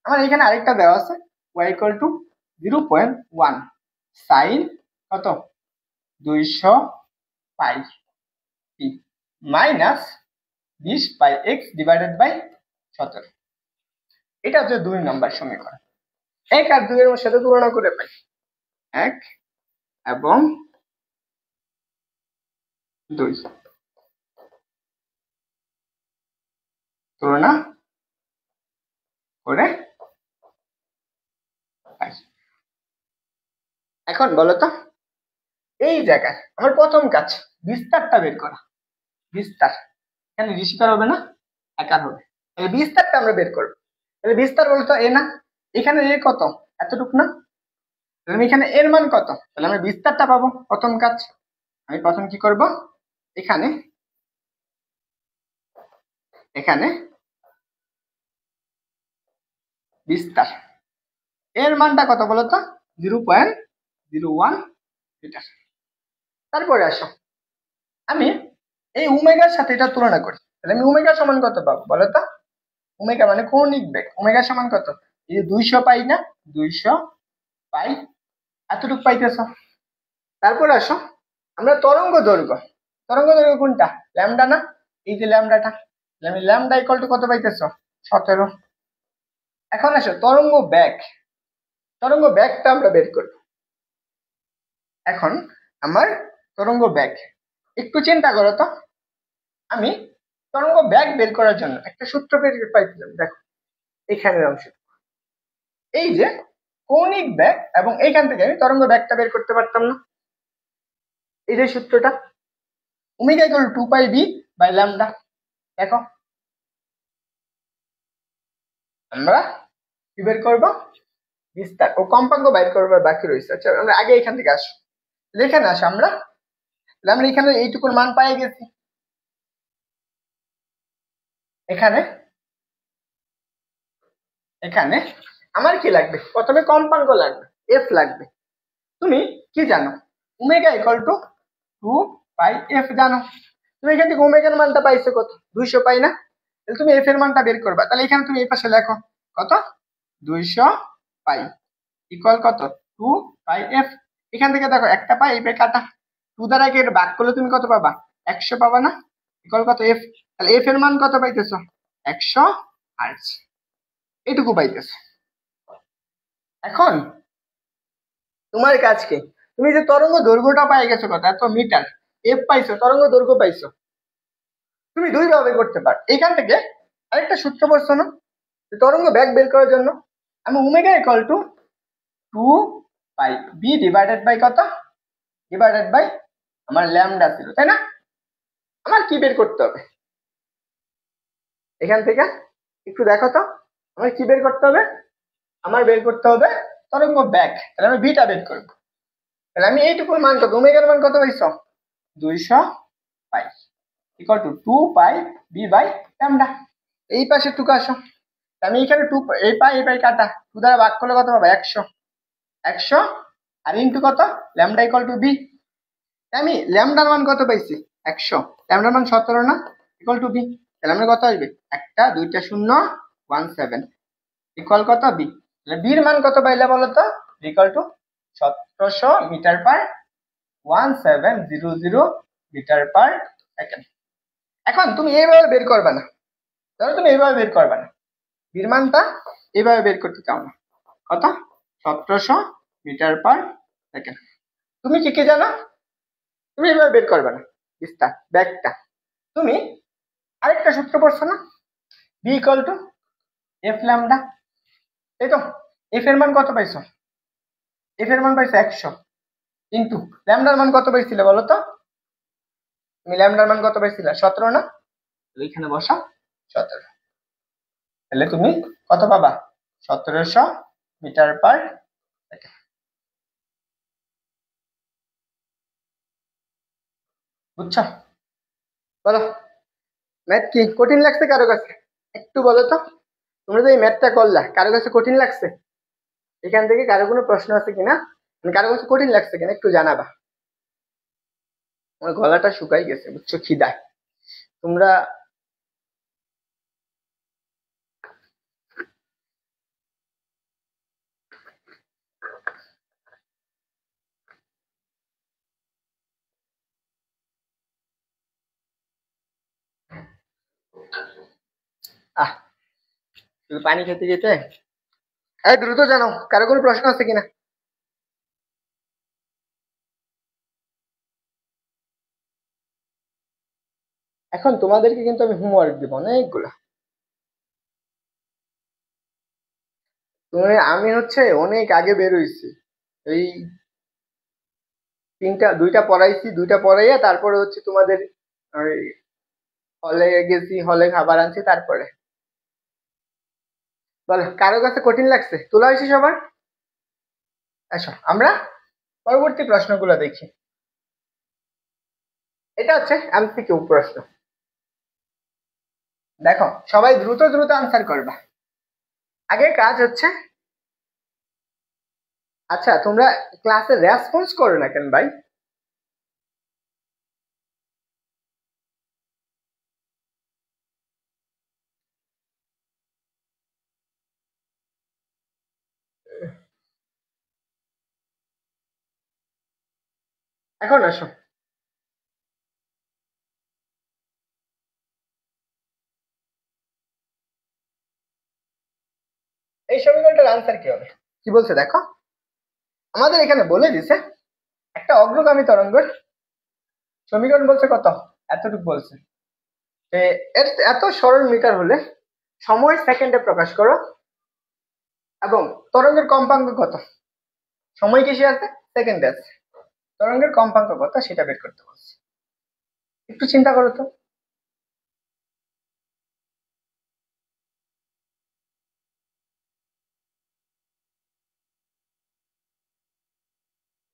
আমার এখানে আরেকটা দেওয়া আছে, y ইকুয়াল টু 0.1 সাইন কত 200 pi T minus 20 pi x divided by 17। এটা হচ্ছে 2 নাম্বার সমীকরণ। 1 আর 2 এর সাথে তুলনা করে পাই 1 এবং 2 তুলনা করে পাই। এখন বলো তো, এই জায়গায় আমার প্রথম কাজ বিস্তারটা বের করা। বিস্তার এখানে ঋষিকার হবে না, আকার হবে। তাহলে বিস্তারটা আমরা বের করবো। তাহলে বিস্তার বলতো এ না, এখানে এ কত, এতটুক না? তাহলে আমি এখানে এর মান কত, তাহলে আমরা বিস্তারটা পাবো। প্রথম কাজ আমি প্রথম কি করব, এখানে এখানে বিস্তার এর মানটা কত বলতো, 0.01 মিটার। তারপরে আসো, আমি এই ওমেগার সাথে এটা তুলনা করি, তাহলে আমি ওমেগা সমান কত পাবো বলতো? ওমেগা মানে কৌণিক বেগ, ওমেগা সমান কত? এই যে 200 পাই না, 200 পাই, এতটুকু পাইতেছ। তারপরে আসো, আমরা তরঙ্গ দৈর্ঘ্য কোনটা, ল্যামডা না? এই যে ল্যামডাটা, আমি ল্যামডা ইকুয়াল টু কত পাইতেছ, 17। এখন আসো তরঙ্গ ব্যাগটা আমরা বের করব। এখন আমার তরঙ্গ ব্যাগ, একটু চিন্তা করো তো, আমি তরঙ্গ ব্যাগ বের করার জন্য একটা সূত্র বের পাইছিলাম, দেখো এখানের অংশ, এই যে কৌণিক ব্যাগ, এবং এইখান থেকে আমি তরঙ্গ ব্যাগটা বের করতে পারতাম না? এই যে সূত্রটা, omega equal to 2 pi B by lambda. দেখো আমরা কি বের করব, বিস্তার ও কম্পাঙ্ক বাইর করবার বাকি রয়েছে। আচ্ছা আমরা আগে এখান থেকে আসো, এখানে আসো, আমরা এখানে এইটুকুর মান পাই গেছি। এখানে এখানে আমার কি লাগবে, প্রথমে কম্পাঙ্ক লাগবে, এফ লাগবে। তুমি কি জানো, omega equal to 2 pi F জানো। তুমি এখান থেকে ওমেগার মানটা পাইছো কত, 200 পাই না? তাহলে তুমি এফ এর মানটা বের করবা। তাহলে এখানে তুমি এই পাশে লেখো কত, 200 পাই ইকুয়াল কত, 2 পাই এফ। এখান থেকে দেখো একটা পাই এই পাই কাটা, 2 দ্বারা একে ভাগ করলে তুমি কত পাবা, 100 পাবা না? ইকুয়াল কত, এফ। তাহলে এফ এর মান কত পাইতেছো, 100 হার্টজ, এটুকু পাইতেছো। এখন তোমার কাজ কি? তুমি যে তরঙ্গ দৈর্ঘ্যটা পাই গেছো কত, এত মিটার, এফ পাইছো, তরঙ্গ দৈর্ঘ্য পাইছো, তুমি দুই ভাবে করতে পারো। এখান থেকে আরেকটা সূত্র পড়ছো না, তরঙ্গ বেগ বের করার জন্য আমি omega equal to 2 pi v divided by কত, ডিভাইডেড বাই আমার ল্যামডা ছিল, তাই না? আমার কি বের করতে হবে এখান থেকে, একটু দেখো তো, আমার কি বের করতে হবে? আমার বের করতে হবে তরঙ্গ বেগ। তাহলে আমি বিটা বের করবো। তাহলে আমি এইটুকুর মান কত, ওমেগার মান কত পাইছো? 200 pi equal to 2 pi B by lambda. এই পাশে টুকু আসো, আমি এখানে এই পাই কাটা, 2 দ্বারা ভাগ করলে কত পাবো? 100। 100 আর ইন্টু কত, ল্যামডা ইকুয়াল টু বি। আমি ল্যামডার মান কত পাইছি? 100। ল্যামডার মান 17 না, ইকুয়াল টু বি। তাহলে আমরা কত আসবে? একটা দুইটা শূন্য 17 ইকুয়াল কত? বি। তাহলে বির মান কত পাইলে বলো তো? Equal to 1700 metre per 1700 metre per second. এখন তুমি এইভাবে বের করবে না, ধরো তুমি এইভাবে বের করবে না, বির মানটা এইভাবে বের করতে চাও না, কত? 1700 মিটার পার সেকেন্ড। তুমি কি কি জানো? তুমি এইভাবে বের করবে না বিস্তার ব্যাগটা, তুমি আরেকটা সূত্র পড়ছো না, v equal to F lambda, এই তো। এফ এর মান কত পাইছো? এফ এর মান পাইছো 100 ইন্টু ল্যামডার মান কত পাইছিলে বলো তো? তুমি ল্যামডার মান কত পাইছিলে? 17 না, এইখানে বসা 17। তাহলে তুমি কত পাবা? 1700 মিটার পার সেকেন্ড। বুঝছো? বলো, ম্যাথ কি কঠিন লাগছে কারো কাছে? একটু বলো তো, তোমরা যে এই ম্যাথটা করলা কারো কাছে কঠিন লাগছে? এখান থেকে কারো কোনো প্রশ্ন আছে কিনা, মানে কারো কাছে কঠিন লাগছে কিনা একটু জানাবা। আমার গলাটা শুকাই গেছে বুঝছো, খিদায়। তোমরা আহ শুধু পানি খেতে যেতে, এই দ্রুত জানাও কারো কোনো প্রশ্ন আছে কিনা। এখন তোমাদেরকে কিন্তু আমি হোমওয়ার্ক দিব অনেকগুলা। তুমি আমি হচ্ছে অনেক আগে বের হইছি, এই দুইটা পড়াইছি, দুইটা পড়াইয়া তারপরে হচ্ছে তোমাদের হলে গেছি, হলে খাবার আনছি তারপরে। বলো কারো কাছে কঠিন লাগছে? তোলা হয়েছে সবার? আসো আমরা পরবর্তী প্রশ্নগুলো দেখি। এটা হচ্ছে এমসিকিউ প্রশ্ন। দেখো সবাই দ্রুত দ্রুত আনসার করবা। আগে কাজ হচ্ছে, আচ্ছা তোমরা ক্লাসে রেসপন্স করো না কেন ভাই? এখন আসো, এই সমীকরণটার আনসার কি হবে? কি বলছে দেখো, আমাদের এখানে বলে দিছে একটা অগ্রগামী তরঙ্গের সমীকরণ বলছে কত, এতটুকু বলছে। এর এত সরল মিটার হলে সময় সেকেন্ডে প্রকাশ করো, এবং তরঙ্গের কম্পাঙ্ক কত, সময় কিসে আছে? সেকেন্ডে আছে। তরঙ্গের কম্পাঙ্ক কত সেটা বের করতে বলছে। একটু চিন্তা করো তো,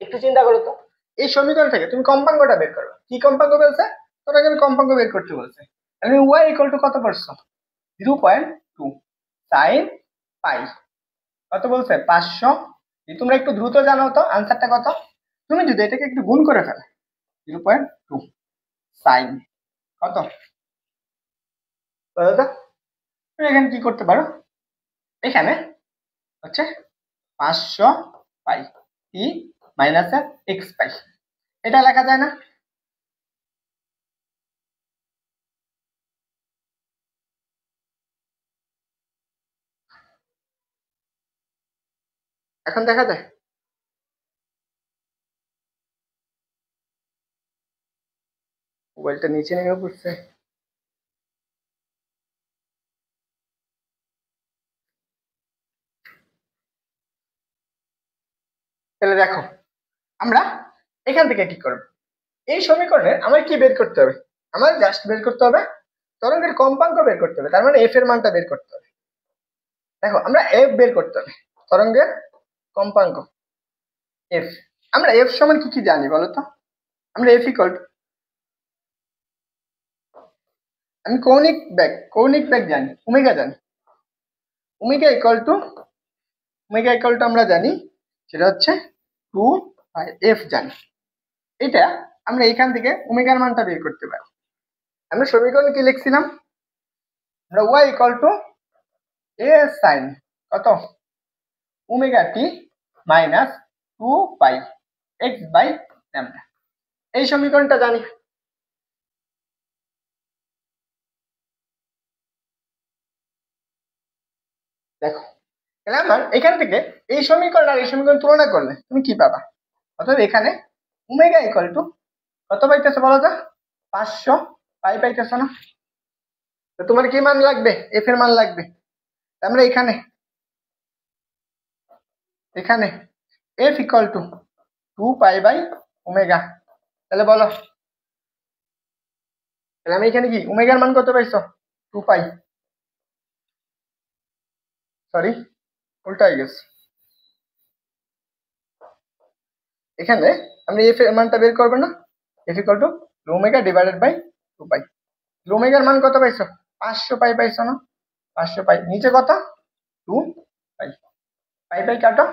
একটু চিন্তা করো তো, এই সমীকরণ থেকে তুমি কম্পাঙ্কটা বের করো। কি কম্পাঙ্ক বলছে? তরঙ্গের কম্পাঙ্ক বের করতে বলছে। আমি ওয়াই ইকুয়াল টু কত পারছো? 0.2 সাইন পাই কত বলছে? 500। তোমরা একটু দ্রুত জানো তো আনসারটা কত। তুমি যদি এটাকে একটু গুণ করে ফেলে, 0.2 সাইন কত বলো তো? তুমি এখানে কি করতে পারো, এখানে হচ্ছে 500 পাই ই মাইনাস এক্স পাই, এটা লেখা যায় না? এখন দেখা যায়? মোবাইলটা নিচে নেমে পড়ছে। তাহলে দেখো আমরা এখান থেকে কি করব, এই সমীকরণে আমার কি বের করতে হবে, আমার জাস্ট বের করতে হবে তরঙ্গের কম্পাঙ্ক বের করতে হবে, তার মানে এফ এর মানটা বের করতে হবে। দেখো আমরা এফ বের করতে হবে, তরঙ্গের কম্পাঙ্ক এফ। আমরা এফ সমান কি কি জানি বলো তো? আমরা এফ ইকুয়াল টু, আমি কৌণিক বেগ জানি, ওমেগা জানি। ওমেগা ইকুয়াল টু, আমরা জানি সেটা হচ্ছে 2 এফ জানি। এটা আমরা এখান থেকে ওমেগার মানটা বের করতে পারি। আমরা সমীকরণ কি লিখছিলাম? আমরা Y equal to A sine কত omega T minus 2 pi X by lambda, এই সমীকরণটা জানি। দেখো তাহলে আমার এখান থেকে এই সমীকরণ আর এই সমীকরণ তুলনা করলে তুমি কি পাবা? অর্থাৎ এখানে ওমেগা ইকুয়াল টু কত পাইতেছো বলো তো? 500 পাই পাইতেছো না? তো তোমার কি মান লাগবে? এফ এর মান লাগবে। আমরা এখানে এফ ইকুয়াল টু 2 পাই/ওমেগা, তাহলে বলো, তাহলে আমি এখানে কি ওমেগার মান কত পাইছো? 2 পাই, সরি উল্টা হয়ে গেছে। এখানে আমরা এফ এর মানটা বের করবো না? F equal to omega divided by 2 pi. ওমেগার মান কত পাইছো? 500 পাই পাইছো না? 500 পাই, নিচে কত? 2 পাই। পাই পাই কাটো,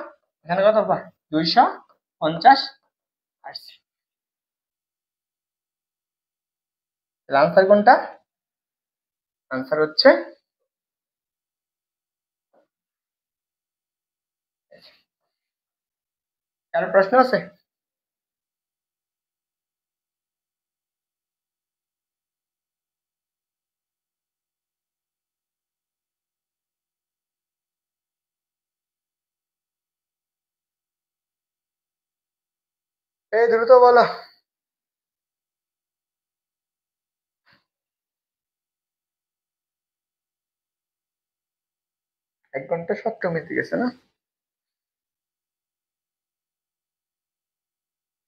এখানে কত পাবা? 250 আসছে। আনসার কোনটা? আনসার হচ্ছে কারো প্রশ্ন আছে? এই দ্রুত বলো। 1 ঘন্টা 17 মিনিট গেছে না?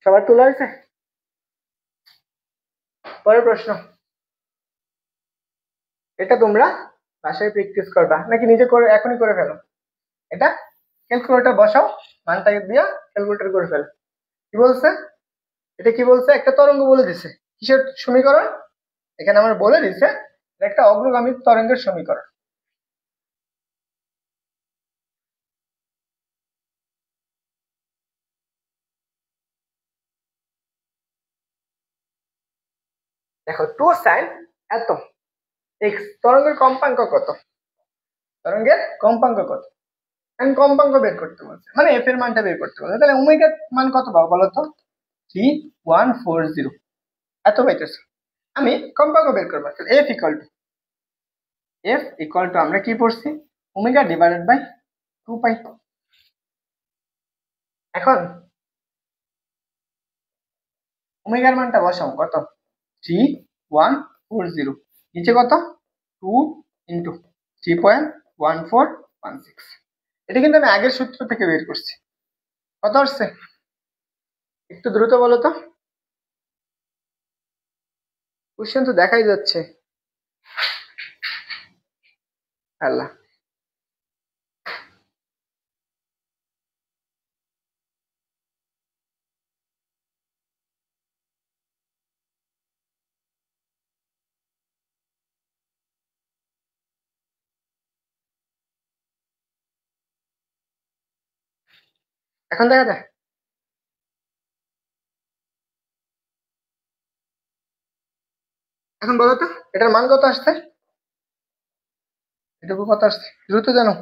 সবার তোলা হয়েছে? পরের প্রশ্ন, এটা তোমরা বাসায় প্র্যাকটিস করবা নাকি নিজে করে এখনই করে ফেলো? এটা ক্যালকুলেটর বসাও, মানটা দিয়া ক্যালকুলেটর করে ফেলো। কি বলছে? এটা কি বলছে? একটা তরঙ্গ বলে দিছে, কিসের সমীকরণ? এখানে আমার বলে দিছে একটা অগ্রগামী তরঙ্গের সমীকরণ। দেখো 2 sin এত এক্স, তরঙ্গের কম্পাঙ্ক কত? তরঙ্গের কম্পাঙ্ক কত? আমি কম্পাঙ্ক বের করতে বলছি, মানে এফ এর মানটা বের করতে বলছে। তাহলে ওমেগার মান কত পাবো বলো তো? 3140 এত পাইতেছে। আমি কম্পাঙ্ক বের করবো, এফ ইকুয়াল টু আমরা কি পড়ছি? ওমেগা ডিভাইডেড বাই 2 পাই। এখন ওমেগার মানটা বসাও, কত? 3140, নিচে কত? 2 × 3.1416। এটা কিন্তু আমি আগের সূত্র থেকে বের করছি। কত আসছে একটু দ্রুত বলো তো? কোশ্চেন তো দেখাই যাচ্ছে। আল্লাহ, এখন দেখা যায়। এখন বলো তো এটার মান কত আসছে? এটুকু কত আসছে দ্রুত জানো?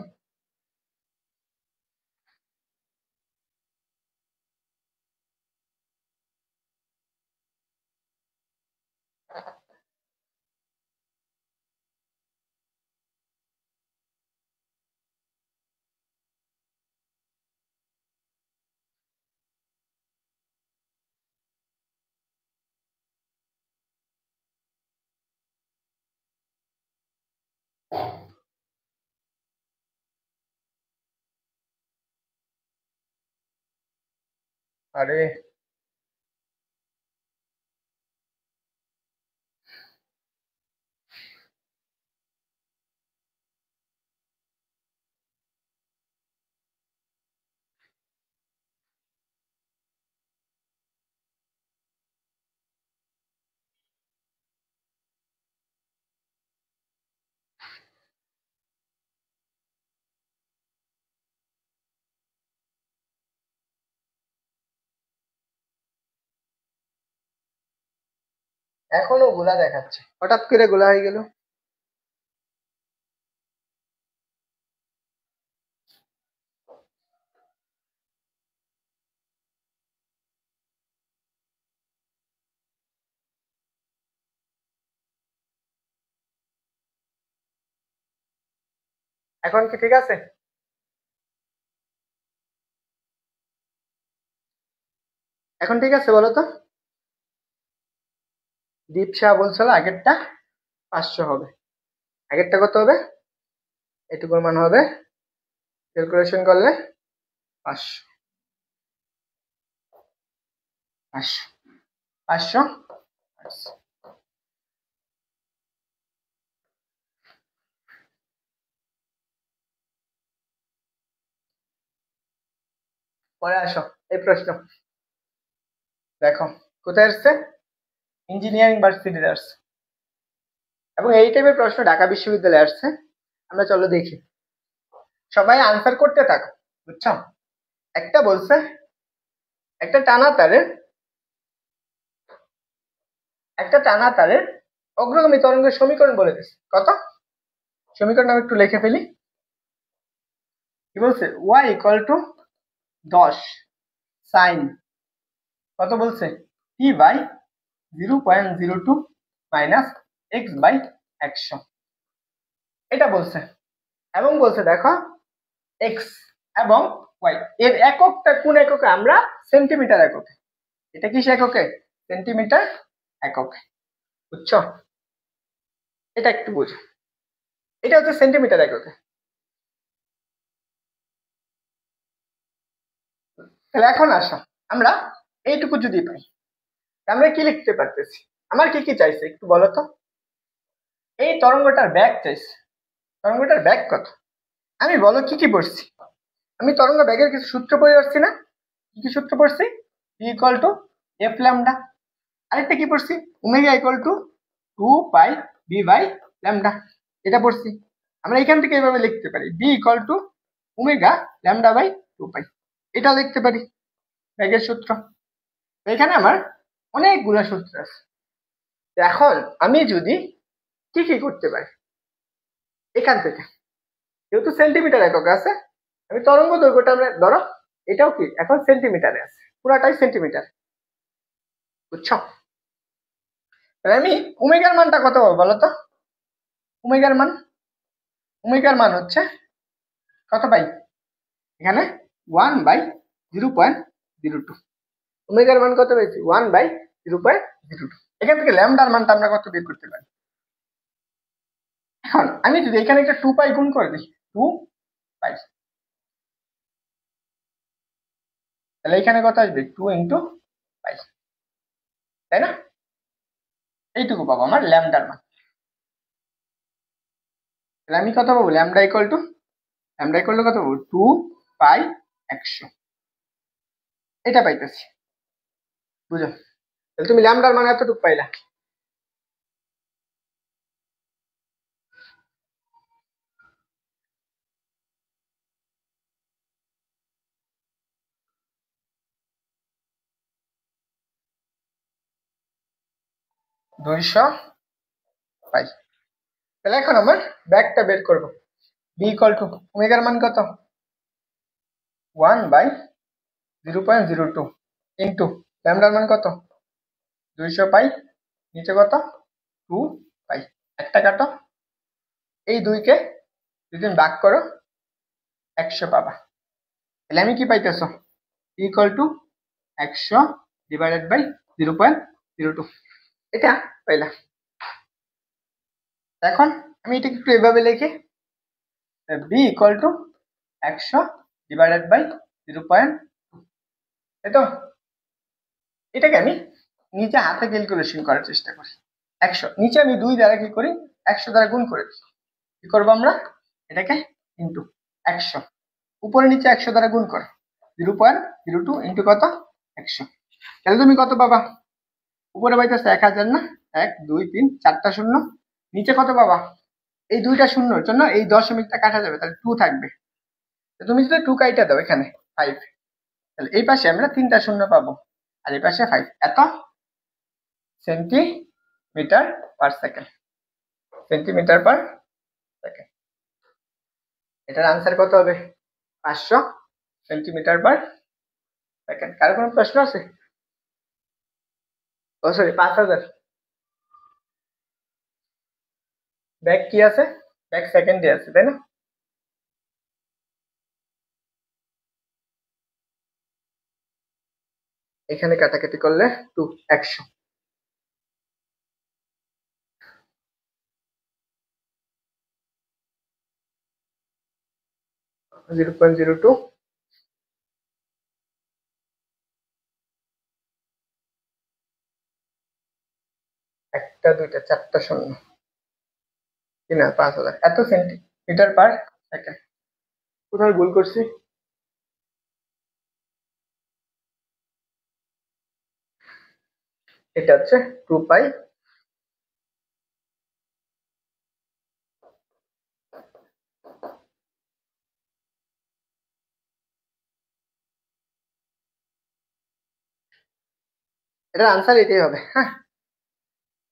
আরে এখনো গোলা দেখাচ্ছে, হঠাৎ করে গোলা হয়ে গেল। এখন কি ঠিক আছে? এখন ঠিক আছে বলো তো? দীপ শাহ বলছিল আগেরটা 500 হবে, আগেরটা কত হবে? এটুকুর মান হবে, ক্যালকুলেশন করলে 500, 500, 500, 500। পরে আসো, এই প্রশ্ন দেখো কোথায় আসছে, ইঞ্জিনিয়ারিং ভার্সিটিতে আসছে, এবং এই টাইপের প্রশ্ন ঢাকা বিশ্ববিদ্যালয়ে আসছে। আমরা চলো দেখি, সবাই আনসার করতে থাকো, বুঝছো? একটা বলছে একটা টানা তারের, একটা টানা তারের অগ্রগামী তরঙ্গের সমীকরণ বলে দিচ্ছে কত। সমীকরণ আমি একটু লিখে ফেলি। কি বলছে? y ইকুয়াল টু 10 সাইন কত বলছে, t by 0.02 minus x by 100, এটা বলছে। এবং বলছে দেখো x এবং y এর এককটা কোন এককে, আমরা সেন্টিমিটার এককে, এটা কিস এককে? সেন্টিমিটার এককে, বুঝছো? এটা একটু বুঝো, এটা হচ্ছে সেন্টিমিটার এককে। তাহলে এখন আসো, আমরা এইটুকু যদি পাই, আমরা কি লিখতে পারতেছি? আমার কি কি চাইছে একটু বলো তো? এই তরঙ্গটার ব্যাগ চাইছে, তরঙ্গটার ব্যাগ কত? আমি বলো কি কি পড়ছি? আমি তরঙ্গ ব্যাগের কিছু সূত্র পড়ে আসছি না? কি কি সূত্র পড়ছি? E equal to F lambda, আরেকটা কি পড়ছি? Omega equal to 2 pi B by lambda, এটা পড়ছি। আমরা এখান থেকে এইভাবে লিখতে পারি, v equal to omega lambda by 2 pi, এটা লিখতে পারি ব্যাগের সূত্র। এখানে আমার অনেকগুলো সূত্র আছে। এখন আমি যদি কি কি করতে পারি এখান থেকে, যেহেতু সেন্টিমিটার একক আছে, আমি তরঙ্গ দৈর্ঘ্যটা, আমরা ধরো এটাও কি এখন সেন্টিমিটারে আছে, পুরাটাই সেন্টিমিটার, বুঝছো? তাহলে আমি ওমেগার মানটা কত পাবো বলো তো? ওমেগার মান, ওমেগার মান হচ্ছে কত পাই এখানে? 1/0.02, ওমেগার মান কত পেয়েছি? 1/0.02। এখান থেকে ল্যামডার মানটা আমরা কত বের করতে পারি? এখন আমি যদি এখানে একটা 2 পাই গুণ করে দিই, 2 পাই, তাহলে এখানে কত আসবে? 2 × পাই, তাই না? এইটুকু পাবো আমার ল্যামডার মান। তাহলে আমি কত পাবো? ল্যামডা ইকুয়াল টু কত পাবো? 2 পাই 100, এটা পাইতেছি, বুঝো? তাহলে তুমি ল্যামডার মান এতটুকু পাইলা। দুইশো পাই। তাহলে এখন আমার ব্যাগটা বের করবো। বি ইকুয়াল টু ওমেগার মান কত? 1/0.02 ইন্টু ল্যামডার মান কত? 200 পাই, নিচে কত? 2 পাই, একটা কাটো, এই 2কে যদি তুমি ভাগ করো 100 পাবা। তাহলে আমি কি পাইতেছো? ইকুয়াল টু 100 ডিভাইডেড বাই 0.02, এটা পাইলা। এখন আমি এটাকে একটু এভাবে লিখি, v equal to 100 divided by 0.2, তাই তো? এটাকে আমি নিচে হাতে ক্যালকুলেশন করার চেষ্টা করি। 100 নিচে আমি 2 দ্বারা কি করি, 100 দ্বারা গুণ করে দিই। কি করবো আমরা, এটাকে ইন্টু 100, উপরে নিচে 100 দ্বারা গুণ করো, 0.02 ইন্টু কত, 100। তাহলে তুমি কত পাবা, উপরে পাইতেছে 1000 না, 1 2 3 4টা শূন্য, নিচে কত পাবা, এই 2টা শূন্যর জন্য এই দশমিকটা কাটা যাবে, তাহলে 2 থাকবে। তুমি যদি 2 কাইটা দাও এখানে 5, তাহলে এই পাশে আমরা 3টা শূন্য পাবো, আর এই পাশে 5, এত centimetre per second, centimetre per second. এটার আনসার কত হবে, 500 সেন্টিমিটার পার সেকেন্ড। কার কোনো প্রশ্ন আছে? ও সরি, 5000। ব্যাক কি আছে, ব্যাক সেকেন্ডে আছে, তাই না? এখানে কাটাকাটি করলে 2 100, 0.02, একটা দুইটা চারটা শূন্য, 5000, এত সেন্টিমিটার পার সেকেন্ড। কোথায় ভুল করছি? এটা হচ্ছে 2 পাই, এটার আনসার এটাই হবে। হ্যাঁ,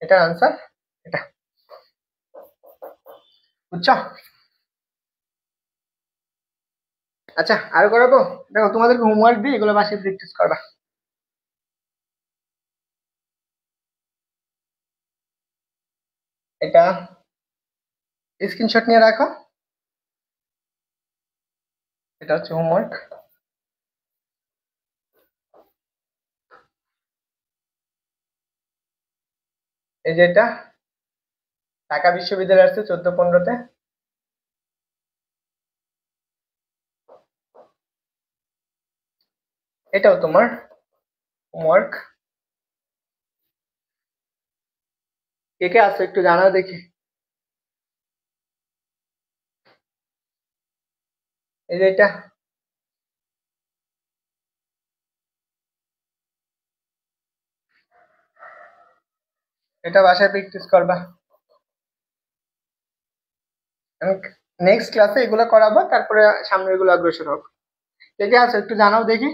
এটার আনসার এটা, বুঝছো? আচ্ছা, আর করাবো? দেখো তোমাদেরকে হোমওয়ার্ক দিই, এগুলো বাসায় প্র্যাকটিস করবা। এটা স্ক্রিনশট নিয়ে রাখো, এটা হচ্ছে হোমওয়ার্ক। এই যে এটা ঢাকা বিশ্ববিদ্যালয় আসছে 14-15-তে, এটাও তোমার হোমওয়ার্ক। কে কে আছে একটু জানাও দেখি। এই যে এটা, এটা বাসায় প্র্যাকটিস করবা। নেক্সট ক্লাসে এগুলো করাবো, তারপরে সামনে এগুলো অগ্রসর হোক। কে কে আছে একটু জানাও দেখি।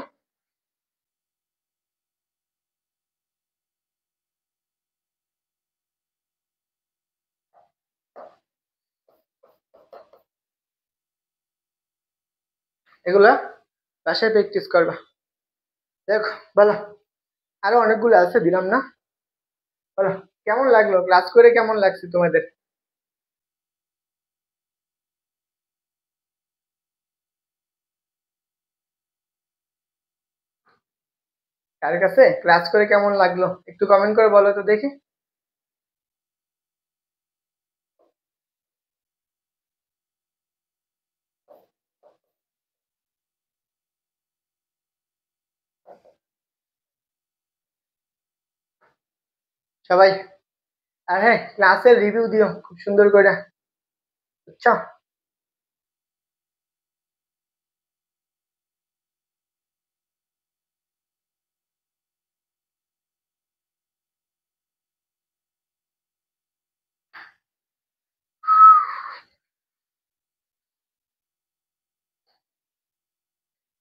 এগুলা বাসায় প্র্যাকটিস করবা। দেখো বলো, আরো অনেকগুলো আছে, দিলাম না? বলো, কেমন লাগলো ক্লাস করে, কেমন লাগছে তোমাদের? কার কাছে ক্লাস করে কেমন লাগলো একটু কমেন্ট করে বলো তো দেখি। সবাই, আর হ্যাঁ, ক্লাসের রিভিউ দিও খুব সুন্দর করে, বুঝছো?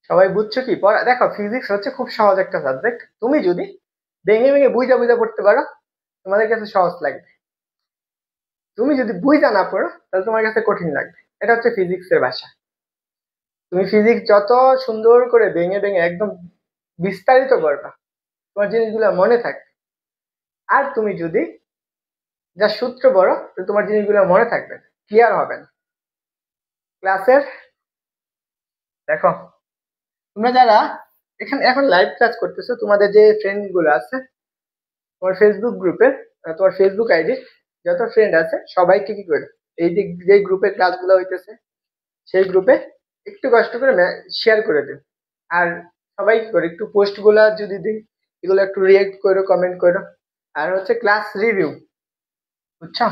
সবাই বুঝছো কি পড়া? দেখো, ফিজিক্স হচ্ছে খুব সহজ একটা সাবজেক্ট, তুমি যদি ভেঙে ভেঙে বুঝা বুঝা পড়তে পারো, তোমাদের কাছে সহজ লাগবে। তুমি যদি বুঝা না পড়ো, তাহলে তোমার কাছে কঠিন লাগবে। এটা হচ্ছে ফিজিক্সের ভাষা। তুমি ফিজিক্স যত সুন্দর করে ভেঙে ভেঙে একদম বিস্তারিত করবা, তোমার জিনিসগুলো মনে থাকবে। আর তুমি যদি যা সূত্র বড়, তো তোমার জিনিসগুলো মনে থাকবে না, ক্লিয়ার হবে না ক্লাসের। দেখো, তোমরা যারা এখানে এখন লাইভ ক্লাস করতেছো, তোমাদের যে ফ্রেন্ড গুলো আছে তোমার ফেসবুক গ্রুপের, তোমার ফেসবুক আইডি যত ফ্রেন্ড আছে, সবাইকে কি করে এই দিক যে গ্রুপে ক্লাসগুলো হইতেছে সেই গ্রুপে একটু কষ্ট করে শেয়ার করে দিন। আর সবাই কি করে একটু পোস্ট গুলা যদি দিই, এগুলো একটু রিয়েক্ট করো, কমেন্ট করো। আর হচ্ছে ক্লাস রিভিউ, বুঝছো?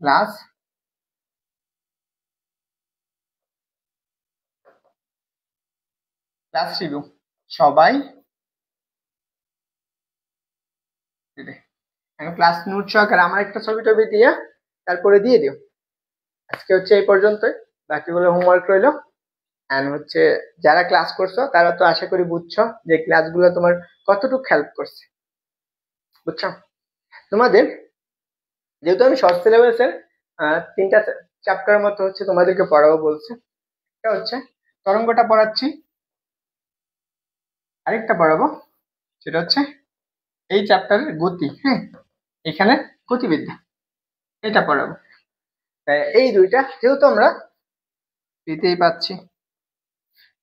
ক্লাস ক্লাস রিভিউ সবাই দিবে। এখন ক্লাস নোট সহকারে আমার একটা ছবি টবি দিয়ে তারপরে দিয়ে দিও। আজকে হচ্ছে এই পর্যন্তই, বাকিগুলো হোমওয়ার্ক রইলো। এন্ড হচ্ছে যারা ক্লাস করছো তারা তো আশা করি বুঝছো যে ক্লাসগুলো তোমার কতটুকু হেল্প করছে, বুঝছো? তোমাদের যেহেতু আমি শর্ট সিলেবাসের 3টা চ্যাপ্টার মতো হচ্ছে তোমাদেরকে পড়াবো বলছে। একটা হচ্ছে তরঙ্গটা পড়াচ্ছি, আরেকটা পড়াবো সেটা হচ্ছে এই চ্যাপ্টারের গতি, হ্যাঁ, এখানে গতিবিদ্যা, এটা পড়াবো। তাই এই দুইটা যেহেতু আমরা দিতেই পাচ্ছি,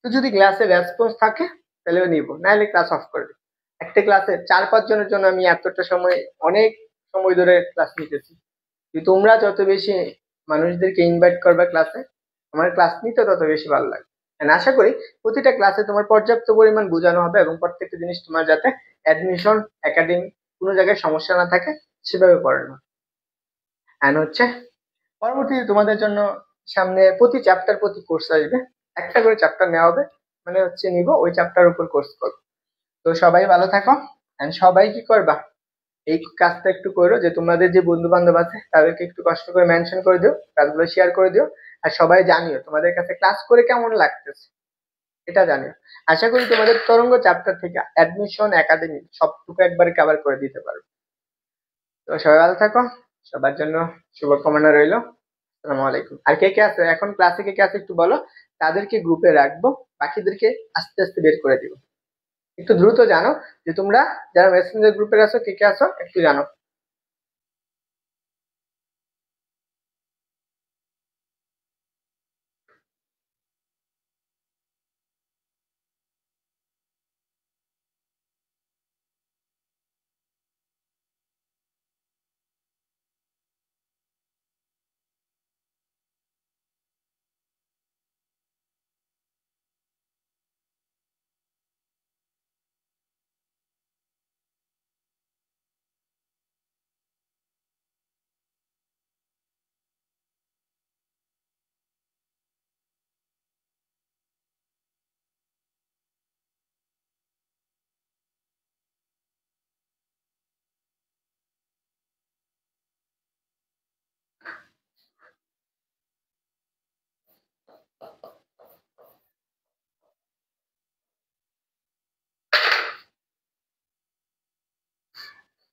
তো যদি ক্লাসে রেসপন্স থাকে তাহলে নিব, নাহলে ক্লাস অফ করে দিই। একটা ক্লাসে 4-5 জনের জন্য আমি এতটা সময়, অনেক সময় ধরে ক্লাস নিতেছি। কিন্তু তোমরা যত বেশি মানুষদেরকে ইনভাইট করবে ক্লাসে, আমার ক্লাস নিতে তত বেশি ভালো লাগে। And আশা করি প্রতিটা ক্লাসে তোমার পর্যাপ্ত পরিমাণ বোঝানো হবে এবং প্রত্যেকটা জিনিস তোমার যাতে অ্যাডমিশন, একাডেমিক কোনো জায়গায় সমস্যা না থাকে সেভাবে পড়ানো। এন্ড হচ্ছে পরবর্তীতে তোমাদের জন্য সামনে প্রতি চ্যাপ্টার প্রতি কোর্স আসবে, একটা করে চ্যাপ্টার নেওয়া হবে, মানে হচ্ছে নিব ওই চ্যাপ্টার উপর কোর্স করবো। তো সবাই ভালো থাকো। এন্ড সবাই কি করবা, এই কাজটা একটু করো যে তোমাদের যে বন্ধু বান্ধব আছে তাদেরকে একটু কষ্ট করে মেনশন করে দিও, কাজগুলো শেয়ার করে দিও। আর সবাই জানিও তোমাদের কাছে ক্লাস করে কেমন লাগতেছে, এটা জানিও। আশা করি তোমাদের তরঙ্গ চ্যাপ্টার থেকে অ্যাডমিশন, একাডেমি সবটুকু একবারে কভার করে দিতে পারবো। তো সবাই ভালো থাকো, সবার জন্য শুভকামনা রইলো। আসসালামু আলাইকুম। আর কে কে আছে এখন ক্লাসে, কে কে আছে একটু বলো, তাদেরকে গ্রুপে রাখবো, বাকিদেরকে আস্তে আস্তে বের করে দিব। একটু দ্রুত জানো যে তোমরা যারা মেসেঞ্জার গ্রুপে আছো কে কে আছো একটু জানো।